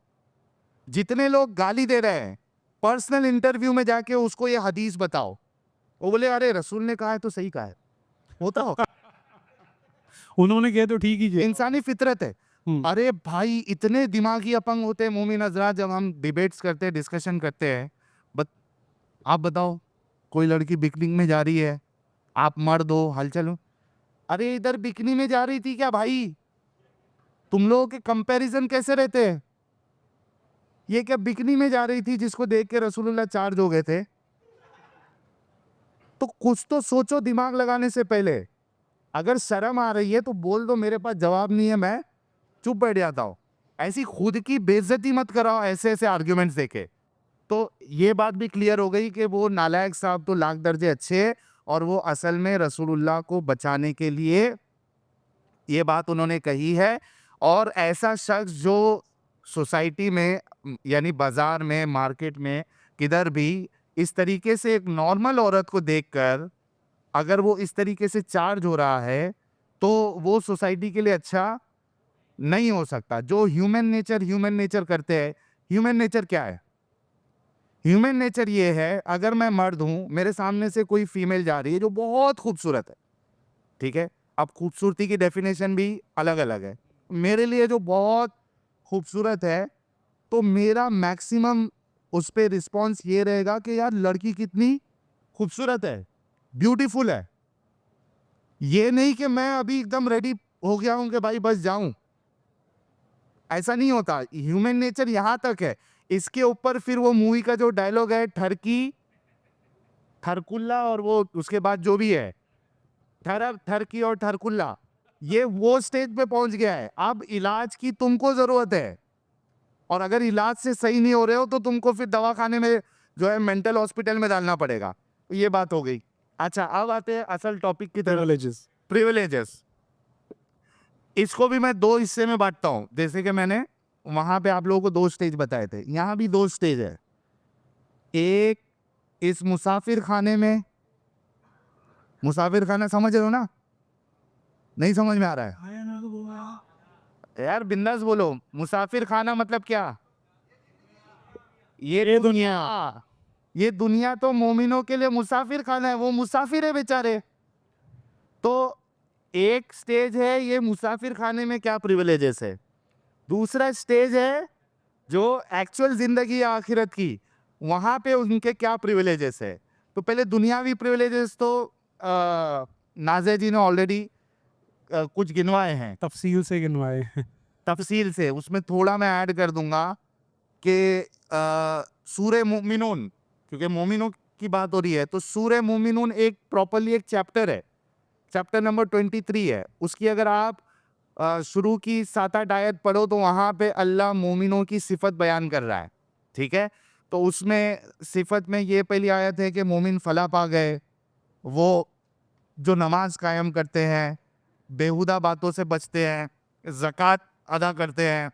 जितने लोग गाली दे रहे हैं, पर्सनल इंटरव्यू में जाके उसको ये हदीस बताओ, वो बोले अरे रसूल ने कहा है तो सही कहा है। होता हो उन्होंने किया तो ठीक ही किया। इंसानी फितरत है। अरे भाई इतने दिमागी अपंग होते हैं मोमिन हजरात, जब हम डिबेट्स करते हैं, डिस्कशन करते हैं। आप बताओ कोई लड़की बिकनिंग में जा रही है, आप मर्द हो, हलचल हो, अरे इधर बिकनी में जा रही थी क्या भाई? तुम लोगों के कंपैरिजन कैसे रहते हैं? ये क्या बिकनी में जा रही थी जिसको देख के रसूलुल्लाह चार्ज हो गए थे? तो कुछ तो सोचो दिमाग लगाने से पहले। अगर शर्म आ रही है तो बोल दो मेरे पास जवाब नहीं है, मैं चुप बैठ जाता हूँ। ऐसी खुद की बेइज्जती मत कराओ ऐसे ऐसे आर्ग्यूमेंट्स देके। तो ये बात भी क्लियर हो गई कि वो नालायक साहब तो लाख दर्जे अच्छे हैं, और वो असल में रसूलुल्लाह को बचाने के लिए ये बात उन्होंने कही है। और ऐसा शख्स जो सोसाइटी में यानी बाजार में, मार्केट में, किधर भी इस तरीके से एक नॉर्मल औरत को देखकर अगर वो इस तरीके से चार्ज हो रहा है, तो वो सोसाइटी के लिए अच्छा नहीं हो सकता। जो ह्यूमन नेचर करते हैं, ह्यूमन नेचर क्या है? ह्यूमन नेचर ये है, अगर मैं मर्द हूं, मेरे सामने से कोई फीमेल जा रही है जो बहुत खूबसूरत है, ठीक है, अब खूबसूरती की डेफिनेशन भी अलग अलग है। मेरे लिए जो बहुत खूबसूरत है, तो मेरा मैक्सिमम उस पर रिस्पॉन्स ये रहेगा कि यार लड़की कितनी खूबसूरत है, ब्यूटीफुल है। ये नहीं कि मैं अभी एकदम रेडी हो गया हूं कि भाई बस जाऊं। ऐसा नहीं होता। ह्यूमन नेचर यहां तक है। इसके ऊपर फिर वो मूवी का जो डायलॉग है, ठरकी ठरकुल्ला, और वो उसके बाद जो भी है, ठरकी और ठरकुल्ला, ये वो स्टेज पे पहुंच गया है। अब इलाज की तुमको जरूरत है, और अगर इलाज से सही नहीं हो रहे हो तो तुमको फिर दवाखाने में जो है मेंटल हॉस्पिटल में डालना पड़ेगा। ये बात हो गई। अच्छा अब आते हैं असल टॉपिक की तरफ, प्रिविलेजेस। प्रिविलेजेस। इसको भी मैं दो हिस्से में बांटता हूं। जैसे कि मैंने वहां पे आप लोगों को 2 स्टेज बताए थे, यहां भी 2 स्टेज है। एक इस मुसाफिर खाने में, मुसाफिर खाना समझ रहे हो ना? नहीं समझ में आ रहा है यार, बिंदास बोलो। मुसाफिर खाना मतलब क्या? ये दुनिया तो मोमिनों के लिए मुसाफिर खाना है, वो मुसाफिर है बेचारे। तो एक स्टेज है ये मुसाफिर खाने में क्या प्रिविलेजेस है। दूसरा स्टेज है जो एक्चुअल जिंदगी या आखिरत की, वहां पे उनके क्या प्रिविलेजेस है। तो पहले दुनियावी प्रिविलेजेस तो नाज़े जी ने ऑलरेडी कुछ गिनवाए हैं, तफसील से गिनवाए हैं। तफसील से। उसमें थोड़ा मैं ऐड कर दूंगा कि सूरे मोमिनून, क्योंकि मोमिनों की बात हो रही है, तो सूरे मोमिनून एक प्रॉपरली एक चैप्टर है, चैप्टर नंबर 23 है। उसकी अगर आप शुरू की 7-8 आयत पढ़ो तो वहाँ पे अल्लाह मोमिनों की सिफत बयान कर रहा है, ठीक है। तो उसमें सिफत में ये पहली आयत है कि मोमिन फला पा गए, वो जो नमाज कायम करते हैं, बेहुदा बातों से बचते हैं, ज़कात अदा करते हैं।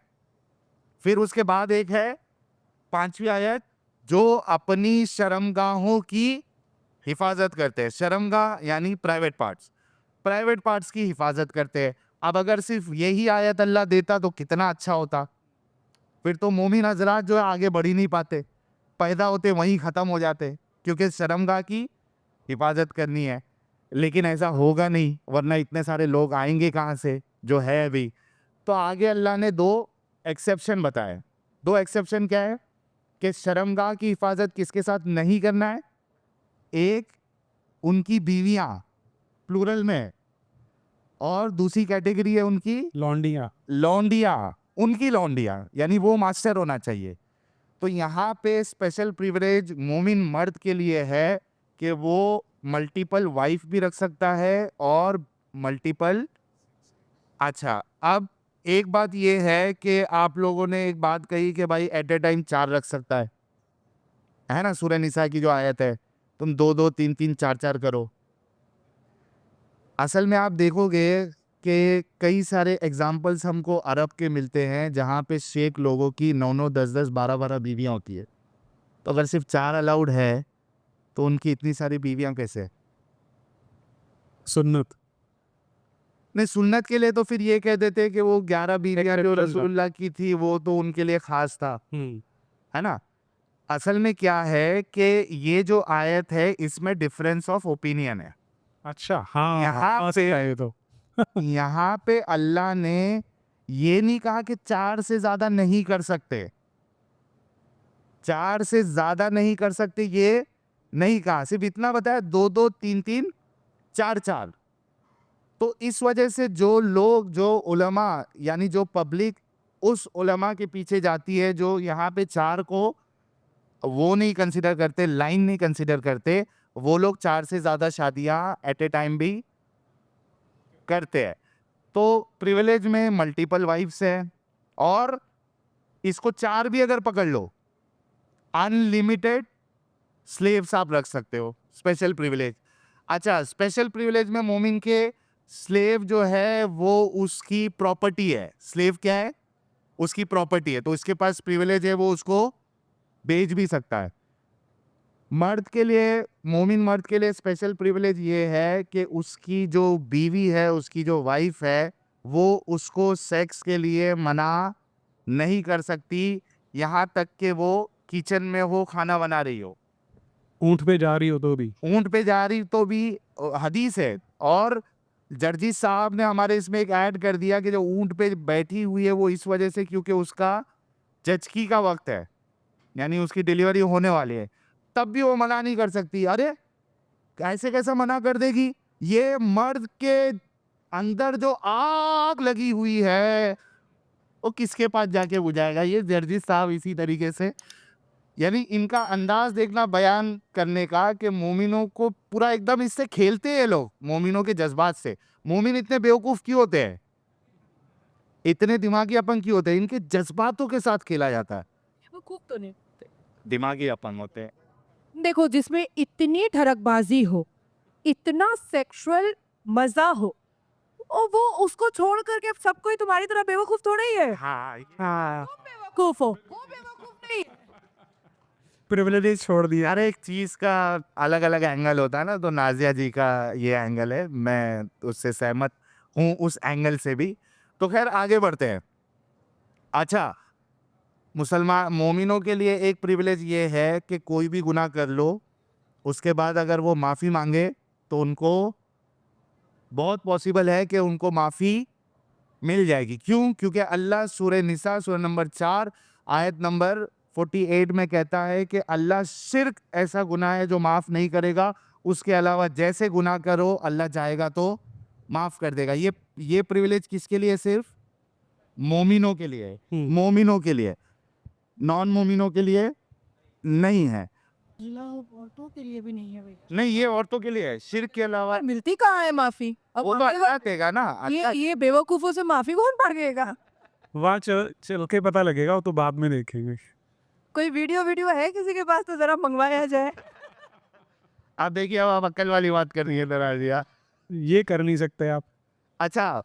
फिर उसके बाद एक है 5वीं आयत, जो अपनी शर्मगाहों की हिफाजत करते हैं। शर्मगाह यानी प्राइवेट पार्ट्स की हिफाजत करते हैं। अब अगर सिर्फ यही आयत अल्लाह देता तो कितना अच्छा होता। फिर तो मोमिन हजरात जो है आगे बढ़ ही नहीं पाते, पैदा होते वहीं ख़त्म हो जाते, क्योंकि शर्मगाह की हिफाजत करनी है। लेकिन ऐसा होगा नहीं, वरना इतने सारे लोग आएंगे कहाँ से जो है अभी। तो आगे अल्लाह ने 2 एक्सेप्शन बताए। 2 एक्सेप्शन क्या है कि शर्मगाह की हिफाजत किसके साथ नहीं करना है। एक उनकी बीवियाँ प्लूरल में, और दूसरी कैटेगरी है उनकी लौंडिया, उनकी लौंडिया, यानी वो मास्टर होना चाहिए। तो यहाँ पे स्पेशल प्रिविलेज मोमिन मर्द के लिए है कि वो मल्टीपल वाइफ भी रख सकता है और मल्टीपल। अच्छा, अब एक बात ये है कि आप लोगों ने एक बात कही कि भाई एट ए टाइम 4 रख सकता है ना? सूरह निसा की जो आयत है, तुम 2-2, 3-3, 4-4 करो। असल में आप देखोगे कि कई सारे एग्जाम्पल्स हमको अरब के मिलते हैं जहाँ पे शेख लोगों की 9-9, 10-10, 12-12 बीवियाँ होती है। तो अगर सिर्फ 4 अलाउड है तो उनकी इतनी सारी बीवियाँ कैसे? सुन्नत। नहीं, सुन्नत के लिए तो फिर ये कह देते कि वो 11 बीवियाँ जो Exceptional था। रसूलुल्लाह की थी वो तो उनके लिए खास था, है ना? असल में क्या है कि ये जो आयत है इसमें डिफरेंस ऑफ ओपिनियन है। अच्छा, हाँ, यहाँ से आए तो। यहाँ पे अल्लाह ने ये नहीं कहा कि 4 से ज्यादा नहीं कर सकते, 4 से ज्यादा नहीं कर सकते ये नहीं कहा, सिर्फ इतना बताया 2-2, 3-3, 4-4। तो इस वजह से जो लोग, जो उलमा यानी जो पब्लिक उस उलमा के पीछे जाती है जो यहाँ पे 4 को वो नहीं कंसिडर करते, लाइन नहीं कंसिडर करते, वो लोग 4 से ज़्यादा शादियाँ एट ए टाइम भी करते हैं। तो प्रिविलेज में मल्टीपल वाइफ्स है और इसको 4 भी अगर पकड़ लो, अनलिमिटेड स्लेव्स आप रख सकते हो, स्पेशल प्रिविलेज। अच्छा, स्पेशल प्रिविलेज में मोमिन के स्लेव जो है वो उसकी प्रॉपर्टी है। स्लेव क्या है? उसकी प्रॉपर्टी है, तो इसके पास प्रिविलेज है, वो उसको बेच भी सकता है। मर्द के लिए, मोमिन मर्द के लिए स्पेशल प्रिविलेज ये है कि उसकी जो बीवी है, उसकी जो वाइफ है, वो उसको सेक्स के लिए मना नहीं कर सकती, यहाँ तक कि वो किचन में हो, खाना बना रही हो, ऊँट पे जा रही हो तो भी। ऊंट पे जा रही तो भी हदीस है। और जर्जी साहब ने हमारे इसमें एक ऐड कर दिया कि जो ऊंट पे बैठी हुई है वो इस वजह से क्योंकि उसका जचकी का वक्त है, यानी उसकी डिलीवरी होने वाली है, तब भी वो मना नहीं कर सकती। अरे कैसे कैसा मना कर देगी? ये मर्द के अंदर जो आग लगी हुई है वो किसके पास जाके बुझाएगा? ये जर्जी साहब इसी तरीके से, यानी इनका अंदाज देखना बयान करने का कि मोमिनों को पूरा एकदम इससे खेलते हैं लोग, मोमिनों के जज्बात से। मोमिन इतने बेवकूफ़ क्यों होते हैं, इतने दिमागी अपन क्यों होते हैं? इनके जज्बातों के साथ खेला जाता है, वो खूब तो नहीं। दिमागी अपन होते हैं। देखो, जिसमें इतनी ठरकबाजी हो, इतना सेक्सुअल मजा हो, और वो उसको छोड़ करके सब कोई तुम्हारी तरह बेवकूफ थोड़ा ही है। हाँ, बेवकूफ हो, वो बेवकूफ नहीं। प्रिविलेज छोड़ दिया। अरे एक चीज़ का अलग अलग एंगल होता है ना, तो नाजिया जी का ये एंगल है, मैं उससे सहमत हूँ उस एंगल से भी। तो खैर आगे बढ़ते हैं। अच्छा, मुसलमान मोमिनों के लिए एक प्रिविलेज ये है कि कोई भी गुनाह कर लो, उसके बाद अगर वो माफ़ी मांगे तो उनको बहुत पॉसिबल है कि उनको माफ़ी मिल जाएगी। क्यों? क्योंकि अल्लाह सूरह निसा सूरह नंबर 4 आयत नंबर 48 में कहता है कि अल्लाह शिर्क ऐसा गुनाह है जो माफ़ नहीं करेगा, उसके अलावा जैसे गुनाह करो अल्लाह चाहेगा तो माफ़ कर देगा। ये प्रिविलेज किसके लिए? सिर्फ मोमिनों के लिए है, मोमिनों के लिए, नॉन मोमिनों के लिए नहीं है। औरतों के लिए भी नहीं है भाई। नहीं, ये औरतों के लिए है, शिर्क के अलावा मिलती कहाँ है माफी? अब वो तो अल्लाह देगा ना। ये बेवकूफों से माफी कौन मांगेगा? वहाँ चल के पता लगेगा, वो तो बाद में देखेंगे। कोई वीडियो है किसी के पास तो जरा मंगवाया जाए। आप देखिए, अब आप अक्ल वाली बात कर रही है दराजिया। ये कर नहीं सकते आप। अच्छा,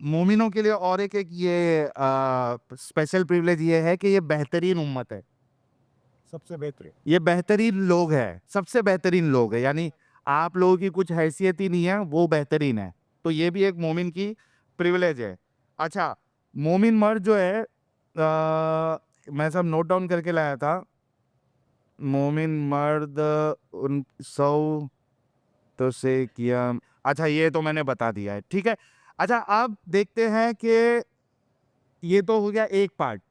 मोमिनों के लिए और एक ये स्पेशल प्रिविलेज ये है कि ये बेहतरीन उम्मत है, सबसे बेहतरीन, ये बेहतरीन लोग है, सबसे बेहतरीन लोग है, यानी आप लोगों की कुछ हैसियत ही नहीं है, वो बेहतरीन है। तो ये भी एक मोमिन की प्रिविलेज है। अच्छा, मोमिन मर्द जो है, मैं सब नोट डाउन करके लाया था। मोमिन मर्द उन 100 तो से किया। अच्छा, ये तो मैंने बता दिया है, ठीक है। अच्छा, अब देखते हैं कि ये तो हो गया एक पार्ट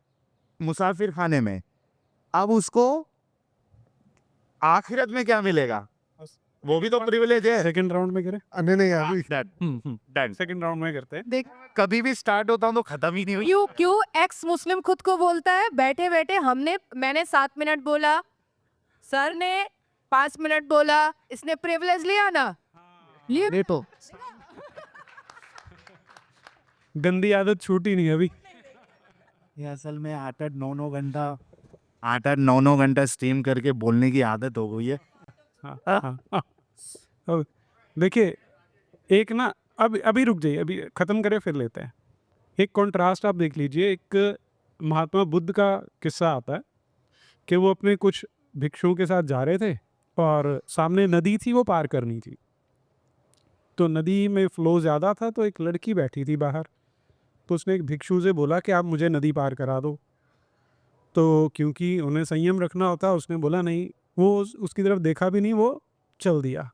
मुसाफिर खाने में। अब उसको आखिरत में क्या मिलेगा, वो भी तो प्रिविलेज है। सेकंड राउंड में करें। नहीं नहीं अभी Done. सेकंड राउंड में करते हैं। देख, कभी भी स्टार्ट होता हूँ तो खत्म ही नहीं हुई। क्यों एक्स मुस्लिम खुद को बोलता है? बैठे बैठे मैंने 7 मिनट बोला, सर ने 5 मिनट बोला, इसने प्रिविलेज लिया ना, लिए बेटो। गंदी आदत छूटी नहीं अभी। ये असल में 8-9 घंटा स्ट्रीम करके बोलने की आदत हो गई है। हाँ हाँ हाँ। अब देखिए, एक ना अभी रुक जाइए, अभी ख़त्म करें फिर लेते हैं। एक कॉन्ट्रास्ट आप देख लीजिए, एक महात्मा बुद्ध का किस्सा आता है कि वो अपने कुछ भिक्षुओं के साथ जा रहे थे और सामने नदी थी, वो पार करनी थी। तो नदी में फ़्लो ज़्यादा था, तो एक लड़की बैठी थी बाहर, तो उसने एक भिक्षु से बोला कि आप मुझे नदी पार करा दो। तो क्योंकि उन्हें संयम रखना होता, उसने बोला नहीं, वो उसकी तरफ देखा भी नहीं, वो चल दिया।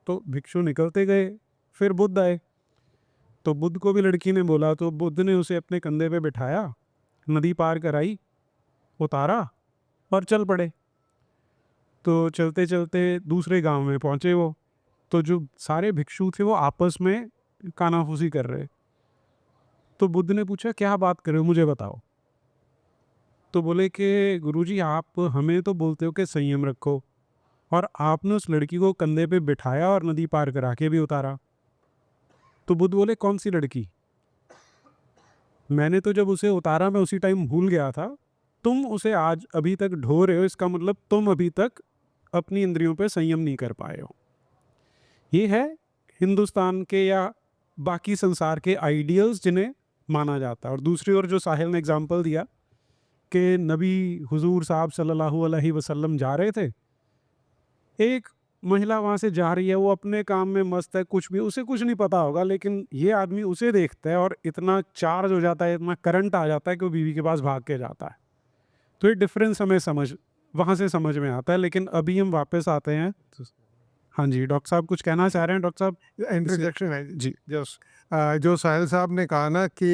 तो भिक्षु निकलते गए, फिर बुद्ध आए, तो बुद्ध को भी लड़की ने बोला, तो बुद्ध ने उसे अपने कंधे पे बिठाया, नदी पार कराई, उतारा और चल पड़े। तो चलते चलते दूसरे गांव में पहुंचे वो, तो जो सारे भिक्षु थे वो आपस में कानाफूसी कर रहे। तो बुद्ध ने पूछा, क्या बात कर रहे हो, मुझे बताओ। तो बोले कि गुरुजी, आप हमें तो बोलते हो कि संयम रखो, और आपने उस लड़की को कंधे पे बिठाया और नदी पार करा के भी उतारा। तो बुद्ध बोले, कौन सी लड़की? मैंने तो जब उसे उतारा मैं उसी टाइम भूल गया था, तुम उसे आज अभी तक ढो रहे हो, इसका मतलब तुम अभी तक अपनी इंद्रियों पे संयम नहीं कर पाए हो। ये है हिंदुस्तान के या बाकी संसार के आइडियल्स जिन्हें माना जाता है। और दूसरी ओर जो साहिल ने एग्जांपल दिया कि नबी हुजूर साहब सल्लल्लाहु अलैहि वसल्लम जा रहे थे, एक महिला वहाँ से जा रही है, वो अपने काम में मस्त है, कुछ भी उसे कुछ नहीं पता होगा, लेकिन ये आदमी उसे देखता है और इतना चार्ज हो जाता है, इतना करंट आ जाता है कि वो बीवी के पास भाग के जाता है। तो ये डिफरेंस हमें वहाँ से समझ में आता है। लेकिन अभी हम वापस आते हैं। हाँ जी, डॉक्टर साहब कुछ कहना चाह रहे हैं? डॉक्टर साहब इंटरजेक्शन है जी। जस्ट जो साहिल साहब ने कहा ना कि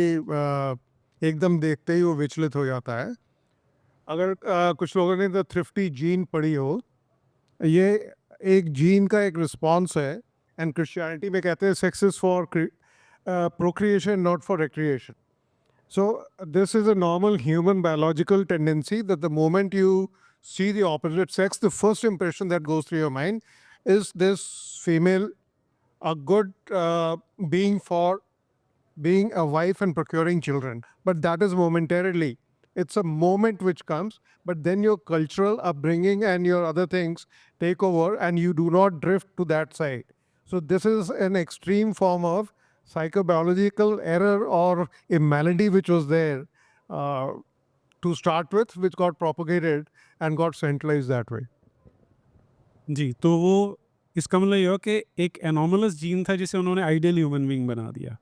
एकदम देखते ही वो विचलित हो जाता है। अगर कुछ लोगों ने द थ्रिफ्टी जीन पढ़ी हो, ये एक जीन का एक रिस्पॉन्स है। एंड क्रिश्चियनिटी में कहते हैं sex is for procreation not for recreation. So this is a normal human biological tendency that the moment you see the opposite sex, the first impression that goes through your mind is this female a good being for being a wife and procuring children. But that is momentarily. It's a moment which comes, but then your cultural upbringing and your other things take over and you do not drift to that side. So this is an extreme form of psychobiological error or a malady which was there to start with, which got propagated and got centralized that way. जी, तो वो इसका मतलब ये हो कि एक anomalous gene था जिसे उन्होंने आइडियल ह्यूमन बीइंग बना दिया।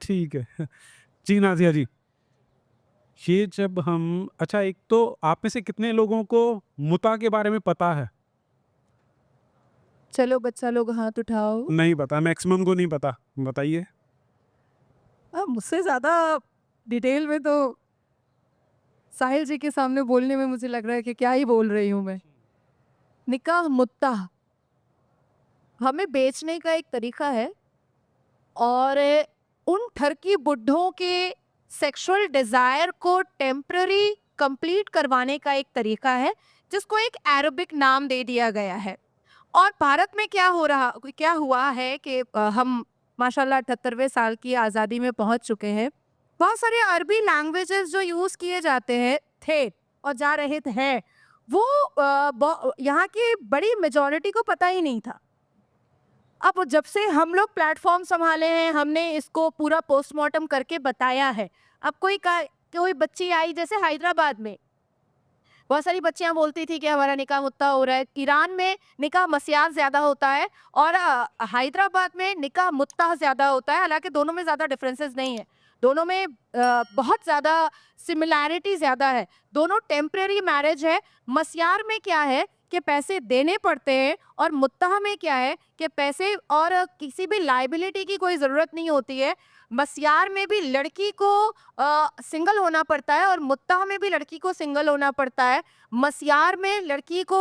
ठीक है। जी नाज़िया जी, ये जब हम अच्छा, एक तो आप में से कितने लोगों को मुता के बारे में पता है? चलो बच्चा लोग हाथ उठाओ। नहीं पता, मैक्सिमम को नहीं पता, बताइए। मुझसे ज़्यादा डिटेल में तो साहिल जी के सामने बोलने में मुझे लग रहा है कि क्या ही बोल रही हूँ मैं। निकाह मुत्ता हमें बेचने का एक तरीका है और उन ठरकी बुड्ढों के सेक्सुअल डिजायर को टेम्पररी कंप्लीट करवाने का एक तरीका है जिसको एक अरबिक नाम दे दिया गया है। और भारत में क्या हुआ है कि हम माशाल्लाह 78वें साल की आज़ादी में पहुंच चुके हैं। बहुत सारे अरबी लैंग्वेजेस जो यूज़ किए जाते हैं थे और जा रहे हैं, वो यहाँ की बड़ी मेजॉरिटी को पता ही नहीं था। अब जब से हम लोग प्लेटफॉर्म संभाले हैं, हमने इसको पूरा पोस्टमार्टम करके बताया है। अब कोई बच्ची आई जैसे हैदराबाद में, बहुत सारी बच्चियां बोलती थी कि हमारा निकाह मुत्ता हो रहा है। ईरान में निकाह मस्यार ज़्यादा होता है और हैदराबाद में निकाह मुत्ता ज़्यादा होता है। हालांकि दोनों में ज़्यादा डिफरेंसेस नहीं है, दोनों में बहुत ज़्यादा सिमिलैरिटी ज़्यादा है। दोनों टेम्परेरी मैरिज है। मस्यार में क्या है कि पैसे देने पड़ते हैं और मुत्ता में क्या है कि पैसे और किसी भी लाइबिलिटी की कोई ज़रूरत नहीं होती है। मस्यार में भी लड़की को सिंगल होना पड़ता है और मुत्ता में भी लड़की को सिंगल होना पड़ता है। मस्यार में लड़की को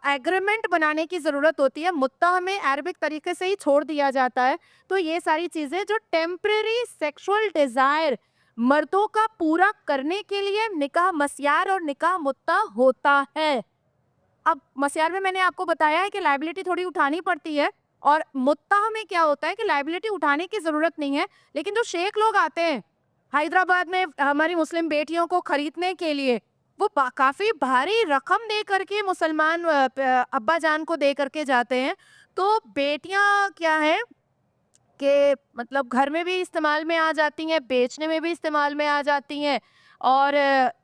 एग्रीमेंट बनाने की ज़रूरत होती है, मुत्ता में अरबिक तरीके से ही छोड़ दिया जाता है। तो ये सारी चीज़ें जो टेम्परेरी सेक्सुअल डिज़ायर मर्दों का पूरा करने के लिए निकाह मस्यार और निकाह मुत्ता होता है। अब मस्यार में मैंने आपको बताया है कि लाइबिलिटी थोड़ी उठानी पड़ती है, और मुत्ता में क्या होता है कि लाइबिलिटी उठाने की ज़रूरत नहीं है, लेकिन जो शेख लोग आते हैं हैदराबाद में हमारी मुस्लिम बेटियों को खरीदने के लिए, वो काफ़ी भारी रकम दे करके मुसलमान अब्बा जान को दे करके जाते हैं। तो बेटियां क्या है कि मतलब घर में भी इस्तेमाल में आ जाती हैं, बेचने में भी इस्तेमाल में आ जाती हैं, और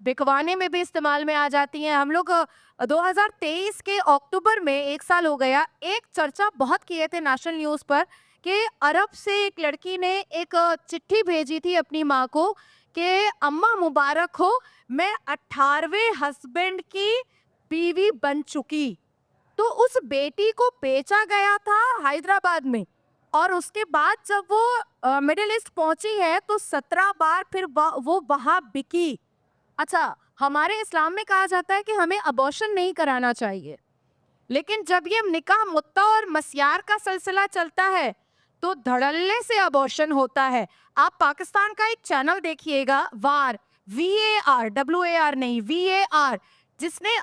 बिकवाने में भी इस्तेमाल में आ जाती हैं। हम लोग 2023 के अक्टूबर में 1 साल हो गया, एक चर्चा बहुत किए थे नेशनल न्यूज़ पर कि अरब से एक लड़की ने एक चिट्ठी भेजी थी अपनी माँ को कि अम्मा मुबारक हो, मैं 18वें हस्बैंड की बीवी बन चुकी। तो उस बेटी को बेचा गया था हैदराबाद में, और उसके बाद जब वो मिडिल ईस्ट पहुंची है तो 17 बार फिर वो वहां बिकी। अच्छा, हमारे इस्लाम में कहा जाता है कि हमें अबॉर्शन नहीं कराना चाहिए, लेकिन जब ये निकाह मुत्ता और मस्यार का सिलसिला चलता है तो धड़ल्ले से अबॉर्शन होता है। आप पाकिस्तान का एक चैनल देखिएगा, वार, VAR, WAR नहीं, VAR, जिसने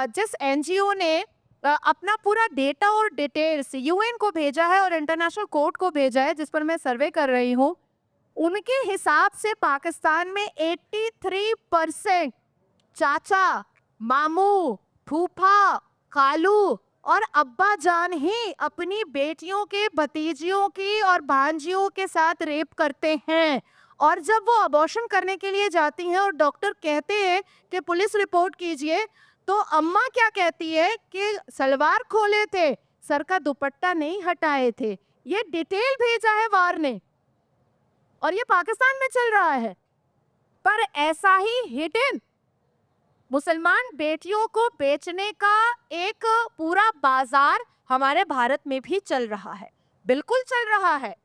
जिस NGO ने अपना पूरा डेटा और डिटेल्स UN को भेजा है और इंटरनेशनल कोर्ट को भेजा है, जिस पर मैं सर्वे कर रही हूँ। उनके हिसाब से पाकिस्तान में 83% चाचा, मामू, फूफा, खालू और अब्बा जान ही अपनी बेटियों के भतीजियों की और भांजियों के साथ रेप करते हैं। और जब वो अबॉर्शन करने के लिए जाती हैं और डॉक्टर कहते हैं कि पुलिस रिपोर्ट कीजिए, तो अम्मा क्या कहती है कि सलवार खोले थे, सर का दुपट्टा नहीं हटाए थे। ये डिटेल भेजा है वार ने, और ये पाकिस्तान में चल रहा है। पर ऐसा ही हिडन मुसलमान बेटियों को बेचने का एक पूरा बाजार हमारे भारत में भी चल रहा है, बिल्कुल चल रहा है।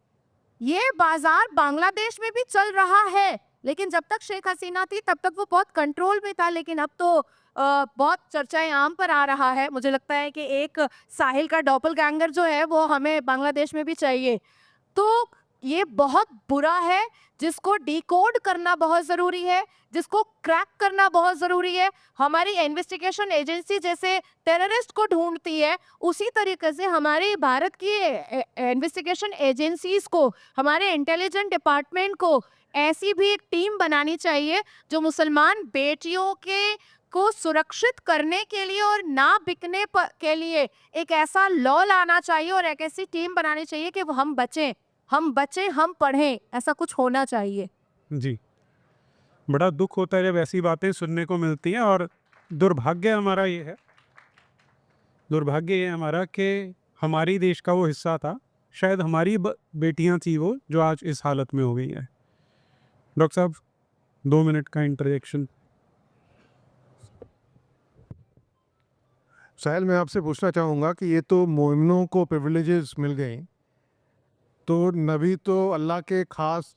ये बाजार बांग्लादेश में भी चल रहा है, लेकिन जब तक शेख हसीना थी तब तक वो बहुत कंट्रोल में था, लेकिन अब तो बहुत चर्चाएं आम पर आ रहा है। मुझे लगता है कि एक साहिल का डॉपलगैंगर जो है वो हमें बांग्लादेश में भी चाहिए। तो ये बहुत बुरा है, जिसको डिकोड करना बहुत ज़रूरी है, जिसको क्रैक करना बहुत ज़रूरी है। हमारी इन्वेस्टिगेशन एजेंसी जैसे टेररिस्ट को ढूंढती है, उसी तरीके से हमारे भारत की इन्वेस्टिगेशन एजेंसीज को, हमारे इंटेलिजेंस डिपार्टमेंट को ऐसी भी एक टीम बनानी चाहिए जो मुसलमान बेटियों को सुरक्षित करने के लिए और ना बिकने के लिए एक ऐसा लॉ लाना चाहिए, और एक ऐसी टीम बनानी चाहिए कि वो हम बचें, हम पढ़ें, ऐसा कुछ होना चाहिए। जी, बड़ा दुख होता है जब ऐसी बातें सुनने को मिलती हैं, और दुर्भाग्य हमारा ये हमारा कि हमारी देश का वो हिस्सा था, शायद हमारी बेटियां थी वो जो आज इस हालत में हो गई है। डॉक्टर साहब, 2 मिनट का इंटरजेक्शन। साहिल, मैं आपसे पूछना चाहूँगा कि ये तो मोमिनों को प्रिविलेजेस मिल गई, तो नबी तो अल्लाह के ख़ास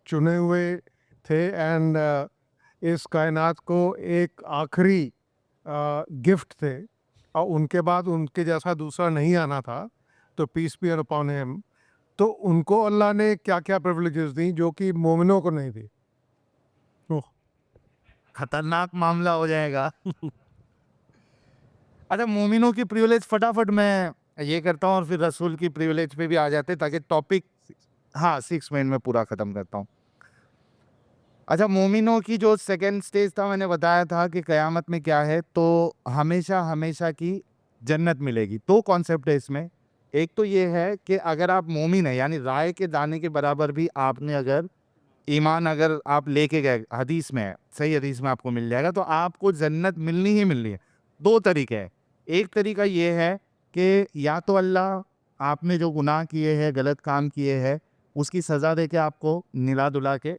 चुने हुए थे, एंड इस कायनात को एक आखिरी गिफ्ट थे, और उनके बाद उनके जैसा दूसरा नहीं आना था, तो पीस बी अपॉन हिम। तो उनको अल्लाह ने क्या क्या प्रिविलेजेस दी जो कि मोमिनों को नहीं दी? खतरनाक मामला हो जाएगा। अच्छा, मोमिनों की प्रिविलेज फटाफट मैं ये करता हूँ और फिर रसूल की प्रिविलेज पे भी आ जाते हैं, ताकि टॉपिक 6 मिनट में पूरा ख़त्म करता हूँ। अच्छा, मोमिनों की जो सेकंड स्टेज था, मैंने बताया था कि क़यामत में क्या है, तो हमेशा हमेशा की जन्नत मिलेगी। 2 कॉन्सेप्ट है इसमें। एक तो ये है कि अगर आप मोमिन है, यानी राय के दाने के बराबर भी आपने अगर ईमान अगर आप लेके गए, हदीस में है, सही हदीस में आपको मिल जाएगा, तो आपको जन्नत मिलनी ही मिलनी है। 2 तरीके हैं। एक तरीका ये है कि या तो अल्लाह आपने जो गुनाह किए हैं, गलत काम किए हैं, उसकी सज़ा दे के आपको निला दुला के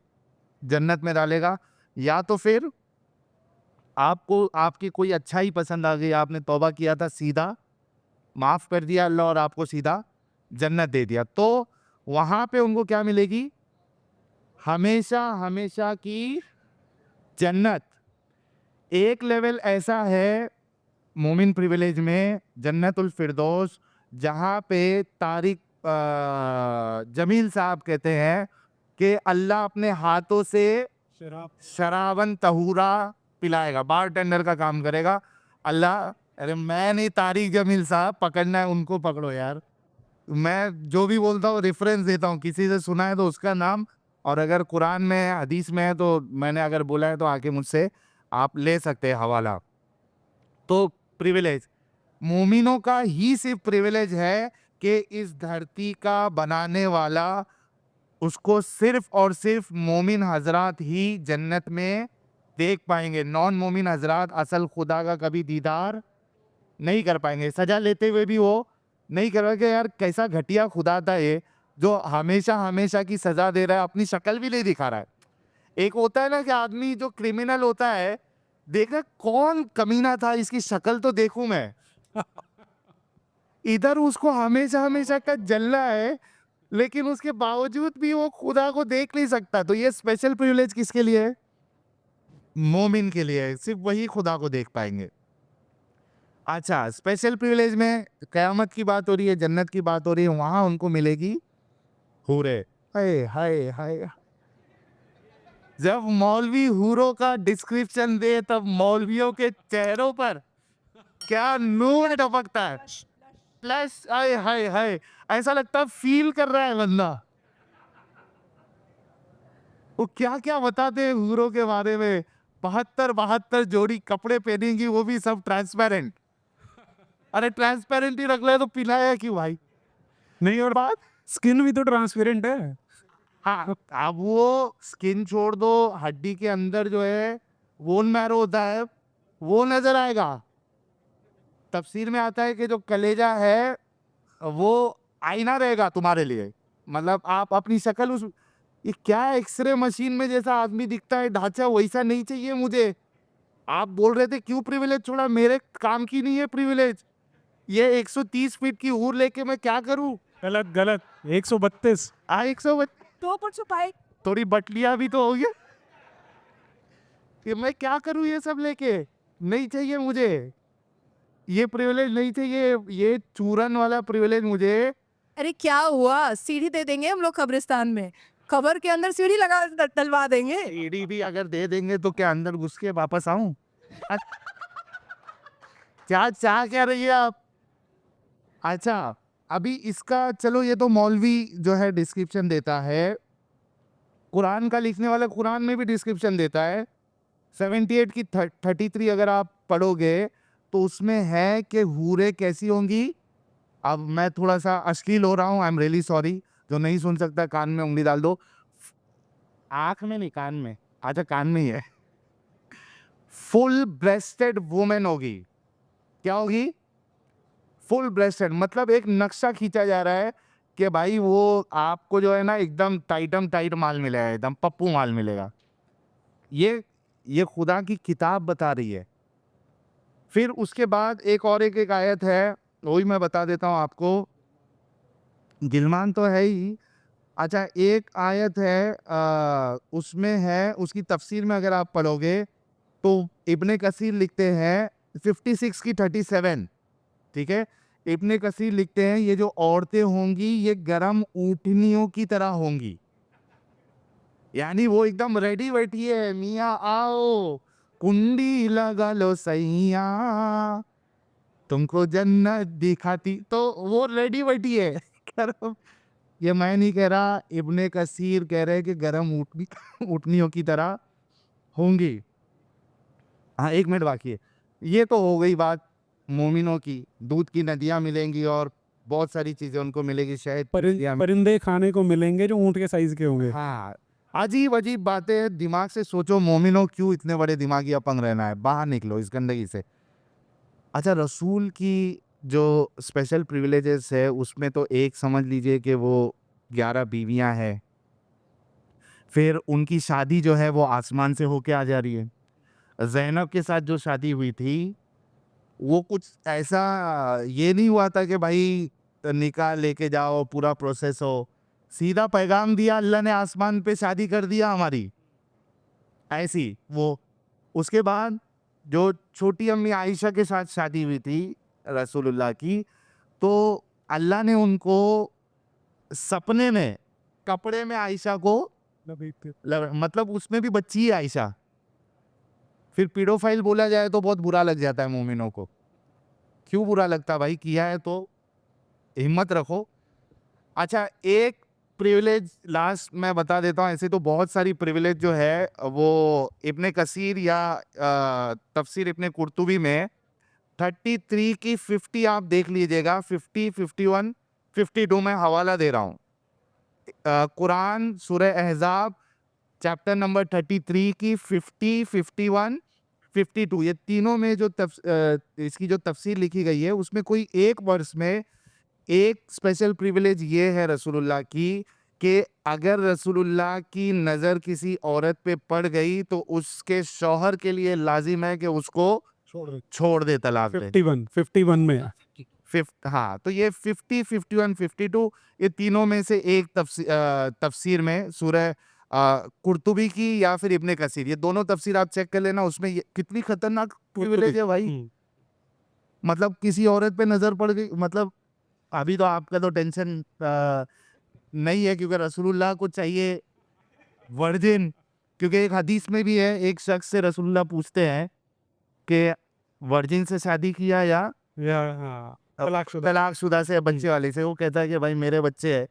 जन्नत में डालेगा, या तो फिर आपको आपकी कोई अच्छाई पसंद आ गई, आपने तौबा किया था, सीधा माफ़ कर दिया अल्लाह और आपको सीधा जन्नत दे दिया। तो वहाँ पे उनको क्या मिलेगी? हमेशा हमेशा की जन्नत। एक लेवल ऐसा है मोमिन प्रिविलेज में, जन्नतुल फिरदौस, जहाँ पे तारिक जमील साहब कहते हैं कि अल्लाह अपने हाथों से शराबन तहूरा पिलाएगा, बार टेंडर का काम करेगा अल्लाह अरे मैं नहीं, तारिक जमील साहब, पकड़ना है उनको पकड़ो यार। मैं जो भी बोलता हूँ रेफरेंस देता हूँ, किसी से सुना है तो उसका नाम, और अगर कुरान में है, हदीस में है, तो मैंने अगर बोला है तो आके मुझसे आप ले सकते हैं हवाला। तो प्रिविलेज मोमिनों का ही सिर्फ प्रिविलेज है कि इस धरती का बनाने वाला, उसको सिर्फ और सिर्फ मोमिन हजरात ही जन्नत में देख पाएंगे। नॉन मोमिन हजरात असल खुदा का कभी दीदार नहीं कर पाएंगे। सजा लेते हुए भी वो नहीं कर पाएंगे। यार कैसा घटिया खुदा था ये, जो हमेशा हमेशा की सजा दे रहा है, अपनी शक्ल भी नहीं दिखा रहा है। एक होता है ना कि आदमी जो क्रिमिनल होता है, देखना कौन कमीना था, इसकी शक्ल तो देखूं मैं। इधर उसको हमेशा हमेशा का जलना है, लेकिन उसके बावजूद भी वो खुदा को देख नहीं सकता। तो ये स्पेशल प्रिविलेज किसके लिए है? मोमिन के लिए है, सिर्फ वही खुदा को देख पाएंगे। अच्छा, स्पेशल प्रिविलेज में कयामत की बात हो रही है, जन्नत की बात हो रही है, वहां उनको मिलेगी हूरे। हाय हाय हाय, जब मौलवी हूरों का डिस्क्रिप्शन दे तब मौलवियों के चेहरों पर क्या नूर टपकता है। प्लस हाय हाय हाय, ऐसा लगता है फील कर रहा है बंदा। वो क्या क्या बताते हैं हूरों के बारे में। 72 जोड़ी कपड़े पहनेंगी, वो भी सब ट्रांसपेरेंट। अरे ट्रांसपेरेंट ही रख ले तो पिलाया क्यों भाई? नहीं, और बात स्किन भी तो ट्रांसपेरेंट है। हाँ, अब वो स्किन छोड़ दो, हड्डी के अंदर जो है बोन मैरो होता है, वो नजर आएगा। तफसीर में आता है कि जो कलेजा है वो आईना रहेगा तुम्हारे लिए। मतलब आप अपनी शक्ल उस, ये क्या एक्सरे मशीन में जैसा आदमी दिखता है ढांचा, वैसा नहीं चाहिए मुझे। आप बोल रहे थे क्यों प्रिविलेज छोड़ा, मेरे काम की नहीं है प्रिविलेज। ये 130 फीट की हूर लेके मैं क्या करूं? गलत गलत, 132। 100 तो पर छुपाई थोड़ी बटलियां भी तो हो गया कि मैं क्या करूं ये सब लेके। नहीं चाहिए मुझे ये प्रिविलेज, नहीं चाहिए ये चूरन वाला प्रिविलेज मुझे। अरे क्या हुआ, सीढ़ी दे देंगे हम लोग कब्रिस्तान में, कब्र के अंदर सीढ़ी लगा डलवा देंगे। ईडी भी अगर दे देंगे तो क्या अंदर घुस के वापस आऊं? क्या चाह क्या रही है आप? अच्छा, अभी इसका चलो, ये तो मौलवी जो है डिस्क्रिप्शन देता है, कुरान का लिखने वाला कुरान में भी डिस्क्रिप्शन देता है। 78 की 33 अगर आप पढ़ोगे तो उसमें है कि हूरें कैसी होंगी। अब मैं थोड़ा सा अश्लील हो रहा हूँ, आई एम रियली सॉरी। जो नहीं सुन सकता कान में उंगली डाल दो। आंख में नहीं, कान में। अच्छा, कान में ही है। फुल ब्रेस्टेड वुमेन होगी। क्या होगी? फुल ब्रेस्टेड, मतलब एक नक्शा खींचा जा रहा है कि भाई वो आपको जो है ना एकदम टाइट माल मिलेगा, एकदम पप्पू माल मिलेगा। ये खुदा की किताब बता रही है। फिर उसके बाद एक आयत है, वही मैं बता देता हूँ आपको। गिलमान तो है ही। अच्छा, एक आयत है उसमें है, उसकी तफसीर में अगर आप पढ़ोगे तो इब्ने कसीर लिखते हैं 56 की 37, ठीक है। इब्ने कसीर लिखते हैं ये जो औरतें होंगी ये गरम ऊँटनियों की तरह होंगी। यानी वो एकदम रेडी बैठी है, मियाँ आओ कुंडी लगा लो सैया तुमको जन्नत दिखाती, तो वो रेडी बैठी है। गरम, ये मैं नहीं कह रहा, इब्ने कसीर कह रहे हैं कि गरम ऊँटनियों की तरह होंगी। हाँ, 1 मिनट बाकी है। ये तो हो गई बात मोमिनों की, दूध की नदियाँ मिलेंगी और बहुत सारी चीज़ें उनको मिलेगी, शायद परिंदे खाने को मिलेंगे जो ऊँट के साइज के होंगे। हाँ, अजीब अजीब बातें। दिमाग से सोचो मोमिनों, क्यों इतने बड़े दिमागी अपंग रहना है? बाहर निकलो इस गंदगी से। अच्छा, रसूल की जो स्पेशल प्रिविलेजेस है उसमें तो एक समझ लीजिए कि वो 11 बीवियां हैं। फिर उनकी शादी जो है वो आसमान से होके आ जा रही है। ज़ैनब के साथ जो शादी हुई थी वो कुछ ऐसा ये नहीं हुआ था कि भाई निकाह लेके जाओ, पूरा प्रोसेस हो। सीधा पैगाम दिया अल्लाह ने, आसमान पे शादी कर दिया हमारी, ऐसी वो। उसके बाद जो छोटी अम्मी आयशा के साथ शादी हुई थी रसूलुल्लाह की, तो अल्लाह ने उनको सपने में कपड़े में आयशा को मतलब उसमें भी बच्ची है आयशा। फिर पीडोफाइल बोला जाए तो बहुत बुरा लग जाता है मोमिनों को। क्यों बुरा लगता भाई, किया है तो हिम्मत रखो। अच्छा, एक प्रिविलेज लास्ट मैं बता देता हूँ, ऐसे तो बहुत सारी प्रिविलेज जो है वो इब्ने कसीर या तफसीर इब्ने कुर्तुबी में 33 की 50 आप देख लीजिएगा, 50, 51, 52 में हवाला दे रहा हूँ। कुरान सूरह अहज़ाब चैप्टर नंबर 33 की 50, 51, 52 ये तीनों में जो इसकी जो तफसीर लिखी गई है उसमें कोई एक वर्स में एक स्पेशल प्रिविलेज ये है रसूलुल्लाह की कि अगर रसूलुल्लाह की नज़र किसी औरत पे पड़ गई तो उसके शौहर के लिए लाजिम है कि उसको छोड़ दे तलाक दे। 51 में है। हाँ, तो ये 50, 51, 52 ये तीनों में से एक तफसीर में सूरह कुर्तुबी की या फिर इब्ने कसीर, ये दोनों तफसीर आप चेक कर लेना, उसमें ये कितनी खतरनाक प्रिविलेज है भाई। मतलब किसी औरत पे नजर पड़ गई, मतलब अभी तो आपका तो टेंशन नहीं है क्योंकि रसूलुल्लाह को चाहिए वर्जिन, क्योंकि एक हदीस में भी है, एक शख्स से रसूलुल्लाह पूछते हैं कि वर्जिन से शादी किया या हाँ, तलाकशुदा। तलाकशुदा से, बच्चे वाली से। वो कहता है कि भाई मेरे बच्चे हैं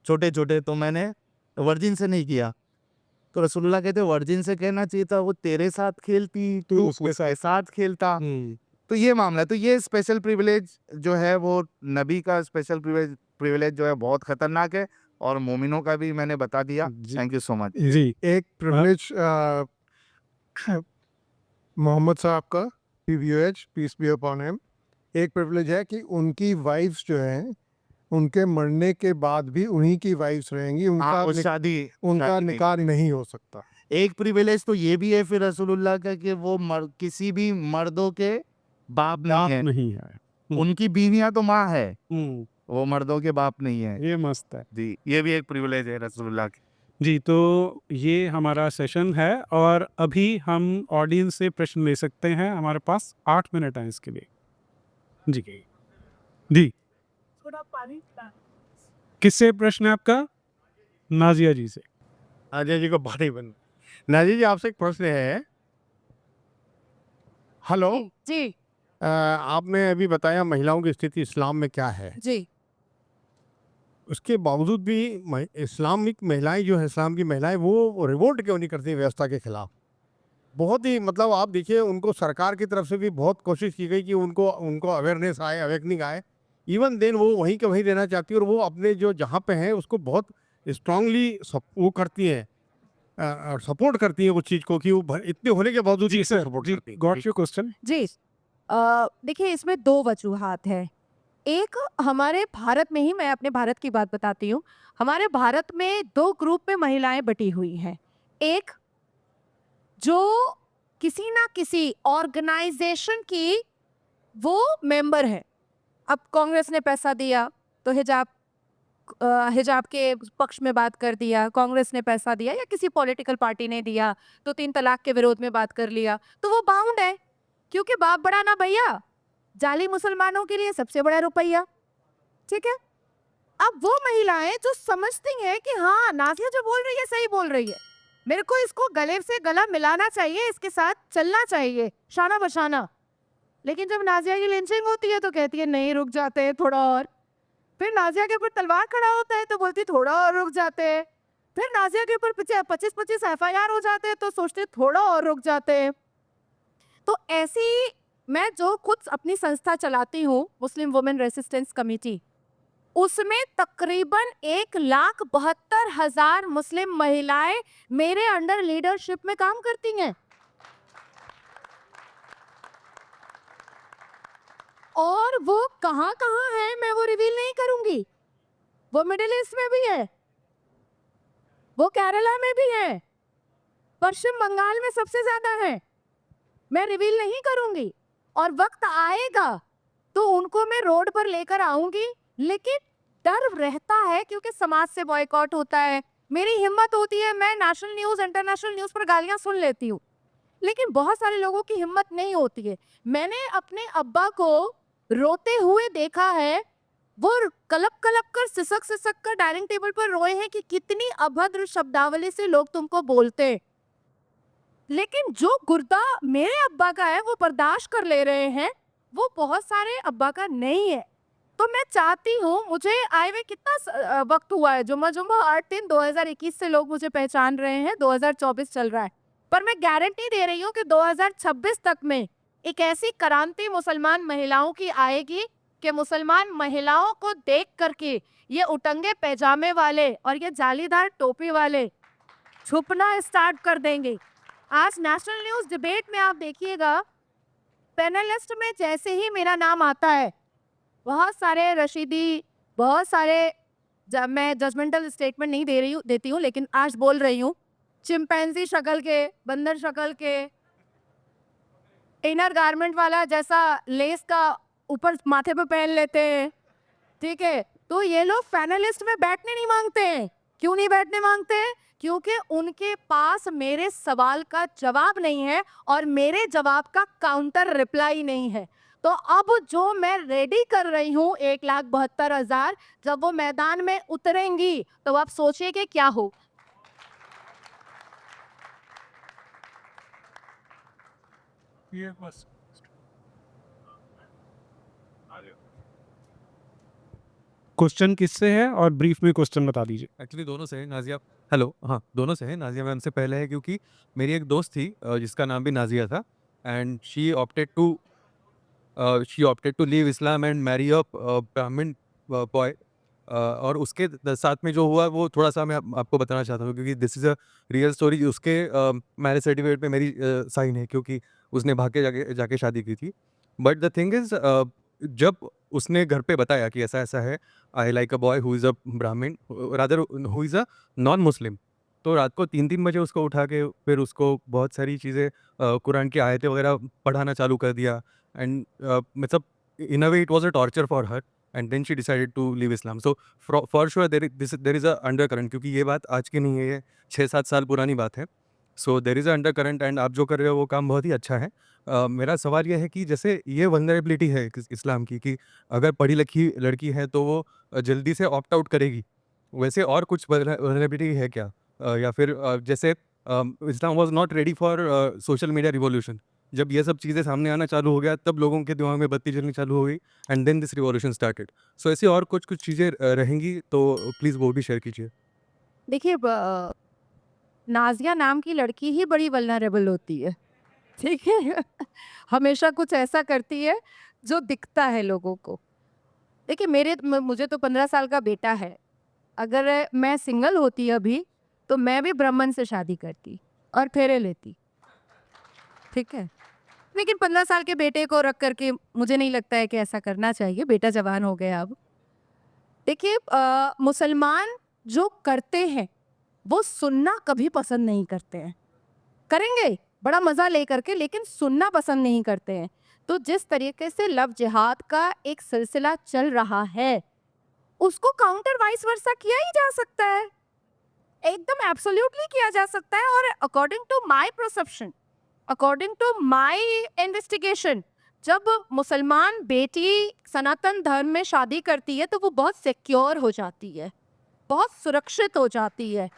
छोटे छोटे तो मैंने वर्जिन से नहीं किया। तो रसूलुल्लाह कहते वर्जिन से कहना चाहिए था वो तेरे साथ खेलती, तू उसके साथ खेलता। तो ये मामला है। तो ये स्पेशल प्रिविलेज जो है वो नबी का स्पेशल प्रिविलेज जो है बहुत खतरनाक है, और मोमिनों का भी मैंने बता दिया। Thank you so much. जी, एक प्रिविलेज मोहम्मद साहब का PVOH peace be upon him, एक प्रिविलेज है कि उनकी वाइफ्स जो हैं उनके मरने के बाद भी उन्हीं की वाइफ्स रहेंगी, हाँ, वो शादी उनका निकाह नहीं हो सकता। एक प्रिविलेज तो ये भी है फिर रसूलुल्लाह का कि वो किसी भी मर्दों के बाप नहीं है, नहीं है। उनकी बीवियां तो माँ है, वो मर्दों के बाप नहीं है। ये मस्त है। जी, ये भी एक प्रिविलेज है रसूलुल्लाह की। जी, तो ये हमारा सेशन है और अभी हम ऑडियंस से प्रश्न ले सकते हैं। हमारे पास 8 मिनट हैं इसके लिए। जी जी, किससे प्रश्न है आपका? नाजिया जी से। नाजिया जी को पानी बन। नाजिया जी, आपसे एक प्रश्न है। हेलो, जी आपने अभी बताया महिलाओं की स्थिति इस्लाम में क्या है, जी उसके बावजूद भी इस्लामिक महिलाएं जो है, इस्लाम की महिलाएं, वो रिवोल्ट क्यों नहीं करती व्यवस्था के खिलाफ? बहुत ही मतलब आप देखिए, उनको सरकार की तरफ से भी बहुत कोशिश की गई कि उनको अवेयरनेस आए, अवेकनिंग आए। इवन देन वो वहीं के वहीं रहना चाहती है, और वो अपने जो जहाँ पे हैं उसको बहुत स्ट्रांगली वो करती हैं, सपोर्ट करती हैं उस चीज़ को, कि वो इतने होने के बावजूद जी सर, सपोर्ट जी, करती हैं। Got your question. जी देखिए, इसमें दो वजूहात है। एक, हमारे भारत में ही, मैं अपने भारत की बात बताती हूँ। हमारे भारत में दो ग्रुप में महिलाएं बटी हुई हैं। एक जो किसी ना किसी ऑर्गेनाइजेशन की वो मेंबर है। अब कांग्रेस ने पैसा दिया तो हिजाब के पक्ष में बात कर दिया, कांग्रेस ने पैसा दिया या किसी पॉलिटिकल पार्टी ने दिया तो 3 तलाक के विरोध में बात कर लिया, तो वो बाउंड है, क्योंकि बाप बड़ा ना भैया, जाली मुसलमानों के लिए सबसे बड़ा रुपया। ठीक है। अब वो महिलाएं जो समझती हैं कि हाँ, नाज़िया जो बोल रही है सही बोल रही है, मेरे को इसको गले से गला मिलाना चाहिए, इसके साथ चलना चाहिए शाना बशाना, लेकिन जब नाज़िया की लिंचिंग होती है तो कहती है नहीं, रुक जाते हैं थोड़ा और। फिर नाज़िया के ऊपर तलवार खड़ा होता है तो बोलती थोड़ा और रुक जाते हैं। फिर नाज़िया के ऊपर 25-25 FIR हो जाते हैं तो सोचते थोड़ा और रुक जाते हैं। तो ऐसी, मैं जो खुद अपनी संस्था चलाती हूँ, मुस्लिम वुमेन रेसिस्टेंस कमेटी, उसमें तकरीबन 1,72,000 मुस्लिम महिलाएं मेरे अंडर लीडरशिप में काम करती हैं। और वो कहाँ कहाँ है मैं वो रिवील नहीं करूंगी। वो मिडिल ईस्ट में भी है, वो केरला में भी है, पश्चिम बंगाल में सबसे ज्यादा है, मैं रिवील नहीं करूंगी। और वक्त आएगा तो उनको मैं रोड पर लेकर आऊंगी, लेकिन डर रहता है क्योंकि समाज से बॉयकॉट होता है। मेरी हिम्मत होती है, मैं नेशनल न्यूज़, इंटरनेशनल न्यूज़ पर गालियां सुन लेती हूँ, लेकिन बहुत सारे लोगों की हिम्मत नहीं होती है। मैंने अपने अब्बा को रोते हुए देखा है, वो कलप कर सिसक कर डाइनिंग टेबल पर रोए हैं कि कितनी अभद्र शब्दावली से लोग तुमको बोलते, लेकिन जो गुर्दा मेरे अब्बा का है वो बर्दाश्त कर ले रहे हैं। वो बहुत सारे अब्बा का नहीं है। तो मैं चाहती हूँ, मुझे आए हुए कितना वक्त हुआ है, जुम्मा जुम्मा 8/3/2021 से लोग मुझे पहचान रहे हैं, 2024 चल रहा है, पर मैं गारंटी दे रही हूँ कि 2026 तक में एक ऐसी क्रांति मुसलमान महिलाओं की आएगी कि मुसलमान महिलाओं को देख करके ये उटंगे पैजामे वाले और ये जालीदार टोपी वाले छुपना स्टार्ट कर देंगे। आज नेशनल न्यूज़ डिबेट में आप देखिएगा, पैनलिस्ट में जैसे ही मेरा नाम आता है, बहुत सारे रशीदी, बहुत सारे, जब मैं जजमेंटल स्टेटमेंट नहीं देती हूँ, लेकिन आज बोल रही हूँ, चिंपैंजी शक्ल के, बंदर शक्ल के, इनर गारमेंट वाला जैसा लेस का ऊपर माथे पे पहन लेते हैं, ठीक है? तो ये लोग पैनलिस्ट में बैठने नहीं मांगते हैं। क्यों नहीं बैठने मांगते हैं? क्योंकि उनके पास मेरे सवाल का जवाब नहीं है और मेरे जवाब का काउंटर रिप्लाई नहीं है। तो अब जो मैं रेडी कर रही हूँ 1,72,000, जब वो मैदान में उतरेंगी तो आप सोचिए कि क्या हो। ये बस क्वेश्चन किससे है और ब्रीफ में क्वेश्चन बता दीजिए। एक्चुअली दोनों से है नाजिया। हेलो, हाँ, दोनों से है। नाजिया मैम से पहले है क्योंकि मेरी एक दोस्त थी जिसका नाम भी नाजिया था, and she opted to leave Islam and marry a Brahmin boy. और उसके साथ में जो हुआ वो थोड़ा सा मैं आपको बताना चाहता हूँ, क्योंकि this is a real story. उसके मैरिज सर्टिफिकेट पे मेरी साइन है, क्योंकि उसने भाग के जाके शादी की थी। बट द थिंग इज़, जब उसने घर पे बताया कि ऐसा ऐसा है, I like a boy who is a Brahmin, rather who is a non Muslim, तो रात को 3-3 बजे उसको उठा के फिर उसको बहुत सारी चीज़ें, कुरान की आयतें वगैरह पढ़ाना चालू कर दिया। एंड मतलब in a way it was a torture for her, and then she decided to leave Islam. So for sure there is a undercurrent, क्योंकि ये बात आज की नहीं है, ये 6-7 साल पुरानी बात है। So there is a undercurrent, and आप जो कर रहे हो वो काम बहुत ही अच्छा है। मेरा सवाल ये है कि जैसे ये वल्नरेबिलिटी है इस्लाम की, कि अगर पढ़ी लिखी लड़की है तो वो जल्दी से ऑप्ट आउट करेगी, वैसे और कुछ वल्नरेबिलिटी है क्या? या फिर जैसे Islam was not ready for social media revolution, जब ये सब चीज़ें सामने आना चालू हो गया तब लोगों के दिमाग में बत्ती जलनी चालू हो गई, and then this revolution started. So ऐसी और कुछ चीज़ें रहेंगी तो प्लीज़ वो भी शेयर कीजिए। देखिए, नाज़िया नाम की लड़की ही बड़ी वल्नरेबल होती है, ठीक है? हमेशा कुछ ऐसा करती है जो दिखता है लोगों को। देखिए, मुझे तो 15 साल का बेटा है। अगर मैं सिंगल होती अभी, तो मैं भी ब्राह्मण से शादी करती और फेरे लेती, ठीक है? लेकिन 15 साल के बेटे को रख करके मुझे नहीं लगता है कि ऐसा करना चाहिए, बेटा जवान हो गया अब। देखिए, मुसलमान जो करते हैं, वो सुनना कभी पसंद नहीं करते हैं। करेंगे बड़ा मज़ा लेकर के, लेकिन सुनना पसंद नहीं करते हैं। तो जिस तरीके से लव जिहाद का एक सिलसिला चल रहा है, उसको काउंटर वाइस वर्सा किया ही जा सकता है, एकदम एब्सोल्युटली किया जा सकता है। और according to my perception, according to my investigation, जब मुसलमान बेटी सनातन धर्म में शादी करती है तो वो बहुत सिक्योर हो जाती है, बहुत सुरक्षित हो जाती है।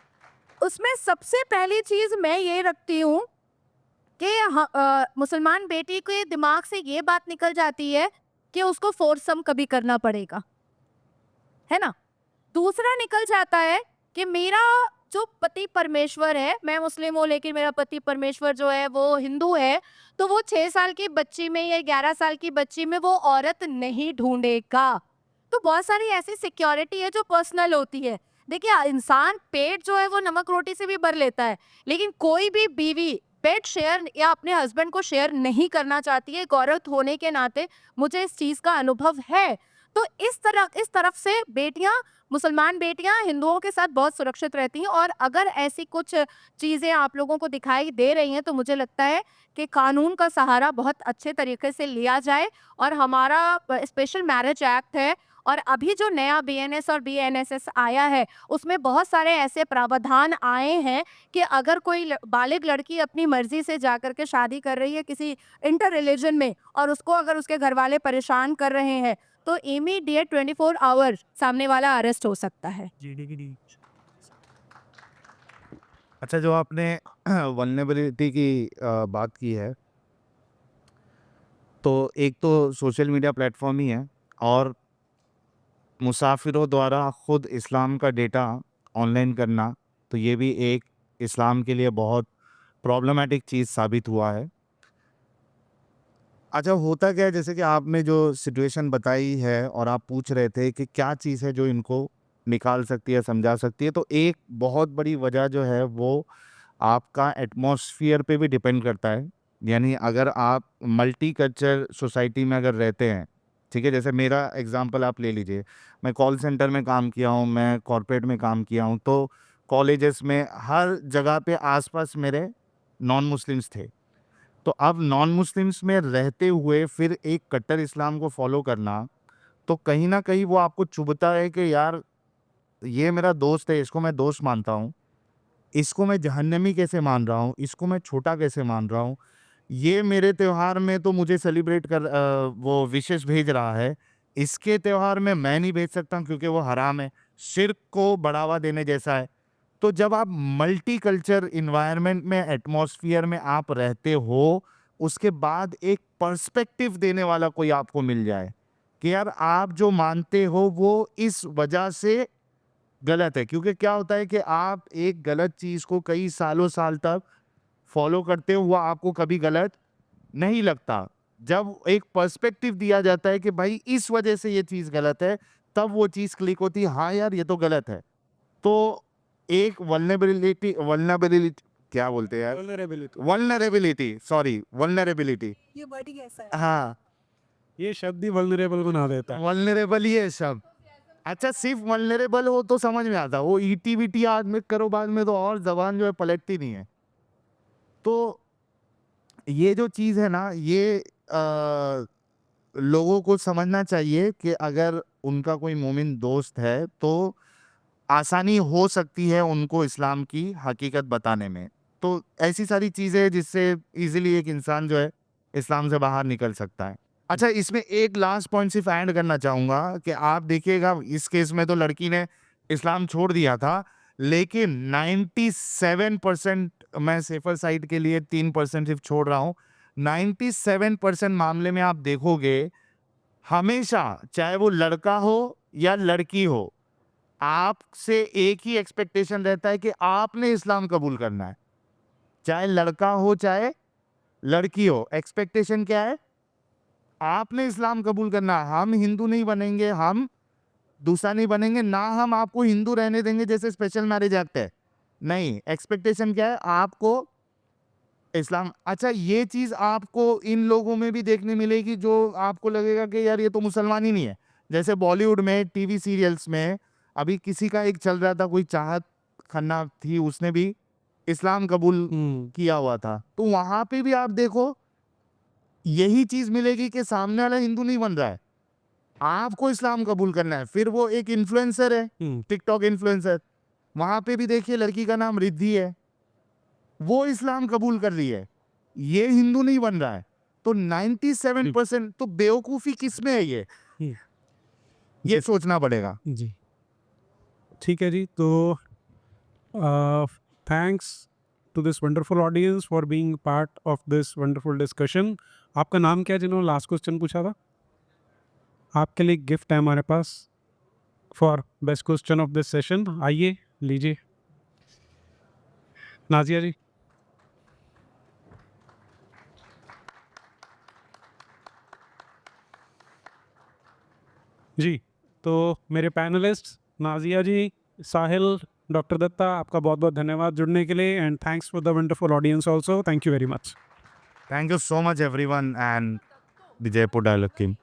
उसमें सबसे पहली चीज़ मैं ये रखती हूँ कि मुसलमान बेटी के दिमाग से ये बात निकल जाती है कि उसको फोर्सम कभी करना पड़ेगा, है ना? दूसरा निकल जाता है कि मेरा जो पति परमेश्वर है, मैं मुस्लिम हूँ लेकिन मेरा पति परमेश्वर जो है वो हिंदू है, तो वो 6 साल की बच्ची में या 11 साल की बच्ची में वो औरत नहीं ढूंढेगा। तो बहुत सारी ऐसी सिक्योरिटी है जो पर्सनल होती है। देखिए, इंसान पेट जो है वो नमक रोटी से भी भर लेता है, लेकिन कोई भी बीवी पेट शेयर या अपने हस्बैंड को शेयर नहीं करना चाहती है। एक औरत होने के नाते मुझे इस चीज़ का अनुभव है। तो इस तरफ से बेटियां, मुसलमान बेटियां हिंदुओं के साथ बहुत सुरक्षित रहती हैं। और अगर ऐसी कुछ चीज़ें आप लोगों को दिखाई दे रही हैं, तो मुझे लगता है कि कानून का सहारा बहुत अच्छे तरीके से लिया जाए। और हमारा स्पेशल मैरिज एक्ट है, और अभी जो नया बीएनएस और बीएनएसएस आया है, उसमें बहुत सारे ऐसे प्रावधान आए हैं कि अगर कोई बालिग लड़की अपनी मर्जी से जाकर के शादी कर रही है किसी इंटर रिलीजन में, और उसको अगर उसके घर वाले परेशान कर रहे हैं, तो इमीडिएट 24 आवर सामने वाला अरेस्ट हो सकता है। अच्छा, जो आपने वल्नरेबिलिटी की बात की है, तो एक तो सोशल मीडिया प्लेटफॉर्म ही है, और मुसाफिरों द्वारा ख़ुद इस्लाम का डेटा ऑनलाइन करना, तो ये भी एक इस्लाम के लिए बहुत प्रॉब्लमैटिक चीज़ साबित हुआ है। अच्छा, होता क्या है, जैसे कि आपने जो सिचुएशन बताई है और आप पूछ रहे थे कि क्या चीज़ है जो इनको निकाल सकती है, समझा सकती है, तो एक बहुत बड़ी वजह जो है वो आपका एटमॉस्फेयर पे भी डिपेंड करता है। यानी अगर आप मल्टी कल्चर सोसाइटी में अगर रहते हैं, ठीक है, जैसे मेरा एग्जांपल आप ले लीजिए, मैं कॉल सेंटर में काम किया हूँ, मैं कॉर्पोरेट में काम किया हूँ, तो कॉलेजेस में हर जगह पे आसपास मेरे नॉन मुस्लिम्स थे। तो अब नॉन मुस्लिम्स में रहते हुए फिर एक कट्टर इस्लाम को फॉलो करना, तो कहीं ना कहीं वो आपको चुभता है कि यार ये मेरा दोस्त है, इसको मैं दोस्त मानता हूँ, इसको मैं जहन्नमी कैसे मान रहा हूँ, इसको मैं छोटा कैसे मान रहा हूँ, ये मेरे त्यौहार में तो मुझे सेलिब्रेट कर वो विशेष भेज रहा है, इसके त्यौहार में मैं नहीं भेज सकता क्योंकि वो हराम है, शिर्क को बढ़ावा देने जैसा है। तो जब आप मल्टी कल्चर इन्वायरमेंट में, एटमॉस्फेयर में आप रहते हो, उसके बाद एक पर्सपेक्टिव देने वाला कोई आपको मिल जाए कि यार आप जो मानते हो वो इस वजह से गलत है, क्योंकि क्या होता है कि आप एक गलत चीज़ को कई सालों साल तक फॉलो करते हुआ आपको कभी गलत नहीं लगता। जब एक पर्सपेक्टिव दिया जाता है कि भाई इस वजह से ये चीज़ गलत है, तब वो चीज़ क्लिक होती है, हाँ यार ये तो गलत है। तो एक वल्नरेबिलिटी क्या बोलते हैं यार, वल्नरेबिलिटी, ये वर्ड ही ऐसा है। हाँ, ये शब्द ही वल्नरेबल बना देता है। वल्नरेबल ही है शब्द। अच्छा, सिर्फ वल्नरेबल हो तो समझ में आता, वो ईटी वीटी आज में करो बाद में तो और जबान जो है पलटती नहीं है। तो ये जो चीज़ है ना, ये लोगों को समझना चाहिए कि अगर उनका कोई मोमिन दोस्त है तो आसानी हो सकती है उनको इस्लाम की हकीकत बताने में। तो ऐसी सारी चीज़ें जिससे इजीली एक इंसान जो है इस्लाम से बाहर निकल सकता है। अच्छा, इसमें एक लास्ट पॉइंट सिर्फ ऐड करना चाहूँगा कि आप देखिएगा, इस केस में तो लड़की ने इस्लाम छोड़ दिया था, लेकिन 97%, मैं सेफर साइड के लिए 3% सिर्फ छोड़ रहा हूँ, 97% मामले में आप देखोगे हमेशा, चाहे वो लड़का हो या लड़की हो, आपसे एक ही एक्सपेक्टेशन रहता है कि आपने इस्लाम कबूल करना है, चाहे लड़का हो चाहे लड़की हो। एक्सपेक्टेशन क्या है? आपने इस्लाम कबूल करना है। हम हिंदू नहीं बनेंगे, हम दूसरा नहीं बनेंगे, ना हम आपको हिंदू रहने देंगे जैसे स्पेशल मैरिज एक्ट है, नहीं। एक्सपेक्टेशन क्या है? आपको इस्लाम। अच्छा, ये चीज़ आपको इन लोगों में भी देखने मिलेगी जो आपको लगेगा कि यार ये तो मुसलमान ही नहीं है। जैसे बॉलीवुड में टीवी सीरियल्स में अभी किसी का एक चल रहा था, कोई चाहत खन्ना थी, उसने भी इस्लाम कबूल किया हुआ था, तो वहाँ पे भी आप देखो यही चीज़ मिलेगी कि सामने वाला हिंदू नहीं बन रहा है, आपको इस्लाम कबूल करना है। फिर वो एक इन्फ्लुएंसर है, टिकटॉक इन्फ्लुएंसर, वहाँ पे भी देखिए लड़की का नाम रिद्धि है, वो इस्लाम कबूल कर रही है, ये हिंदू नहीं बन रहा है। तो 97% तो बेवकूफ़ी किस में है ये सोचना पड़ेगा। जी, ठीक है जी। तो thanks to this wonderful audience for being part of this wonderful discussion. आपका नाम क्या है जिन्होंने लास्ट क्वेश्चन पूछा था? आपके लिए गिफ्ट है हमारे पास for best question of this session. आइए लीजिए नाजिया जी। जी, तो मेरे पैनलिस्ट नाजिया जी, साहिल, डॉक्टर दत्ता, आपका बहुत बहुत धन्यवाद जुड़ने के लिए, and thanks for the wonderful audience also. Thank you very much. Thank you so much everyone and the Jaipur Dialogue team.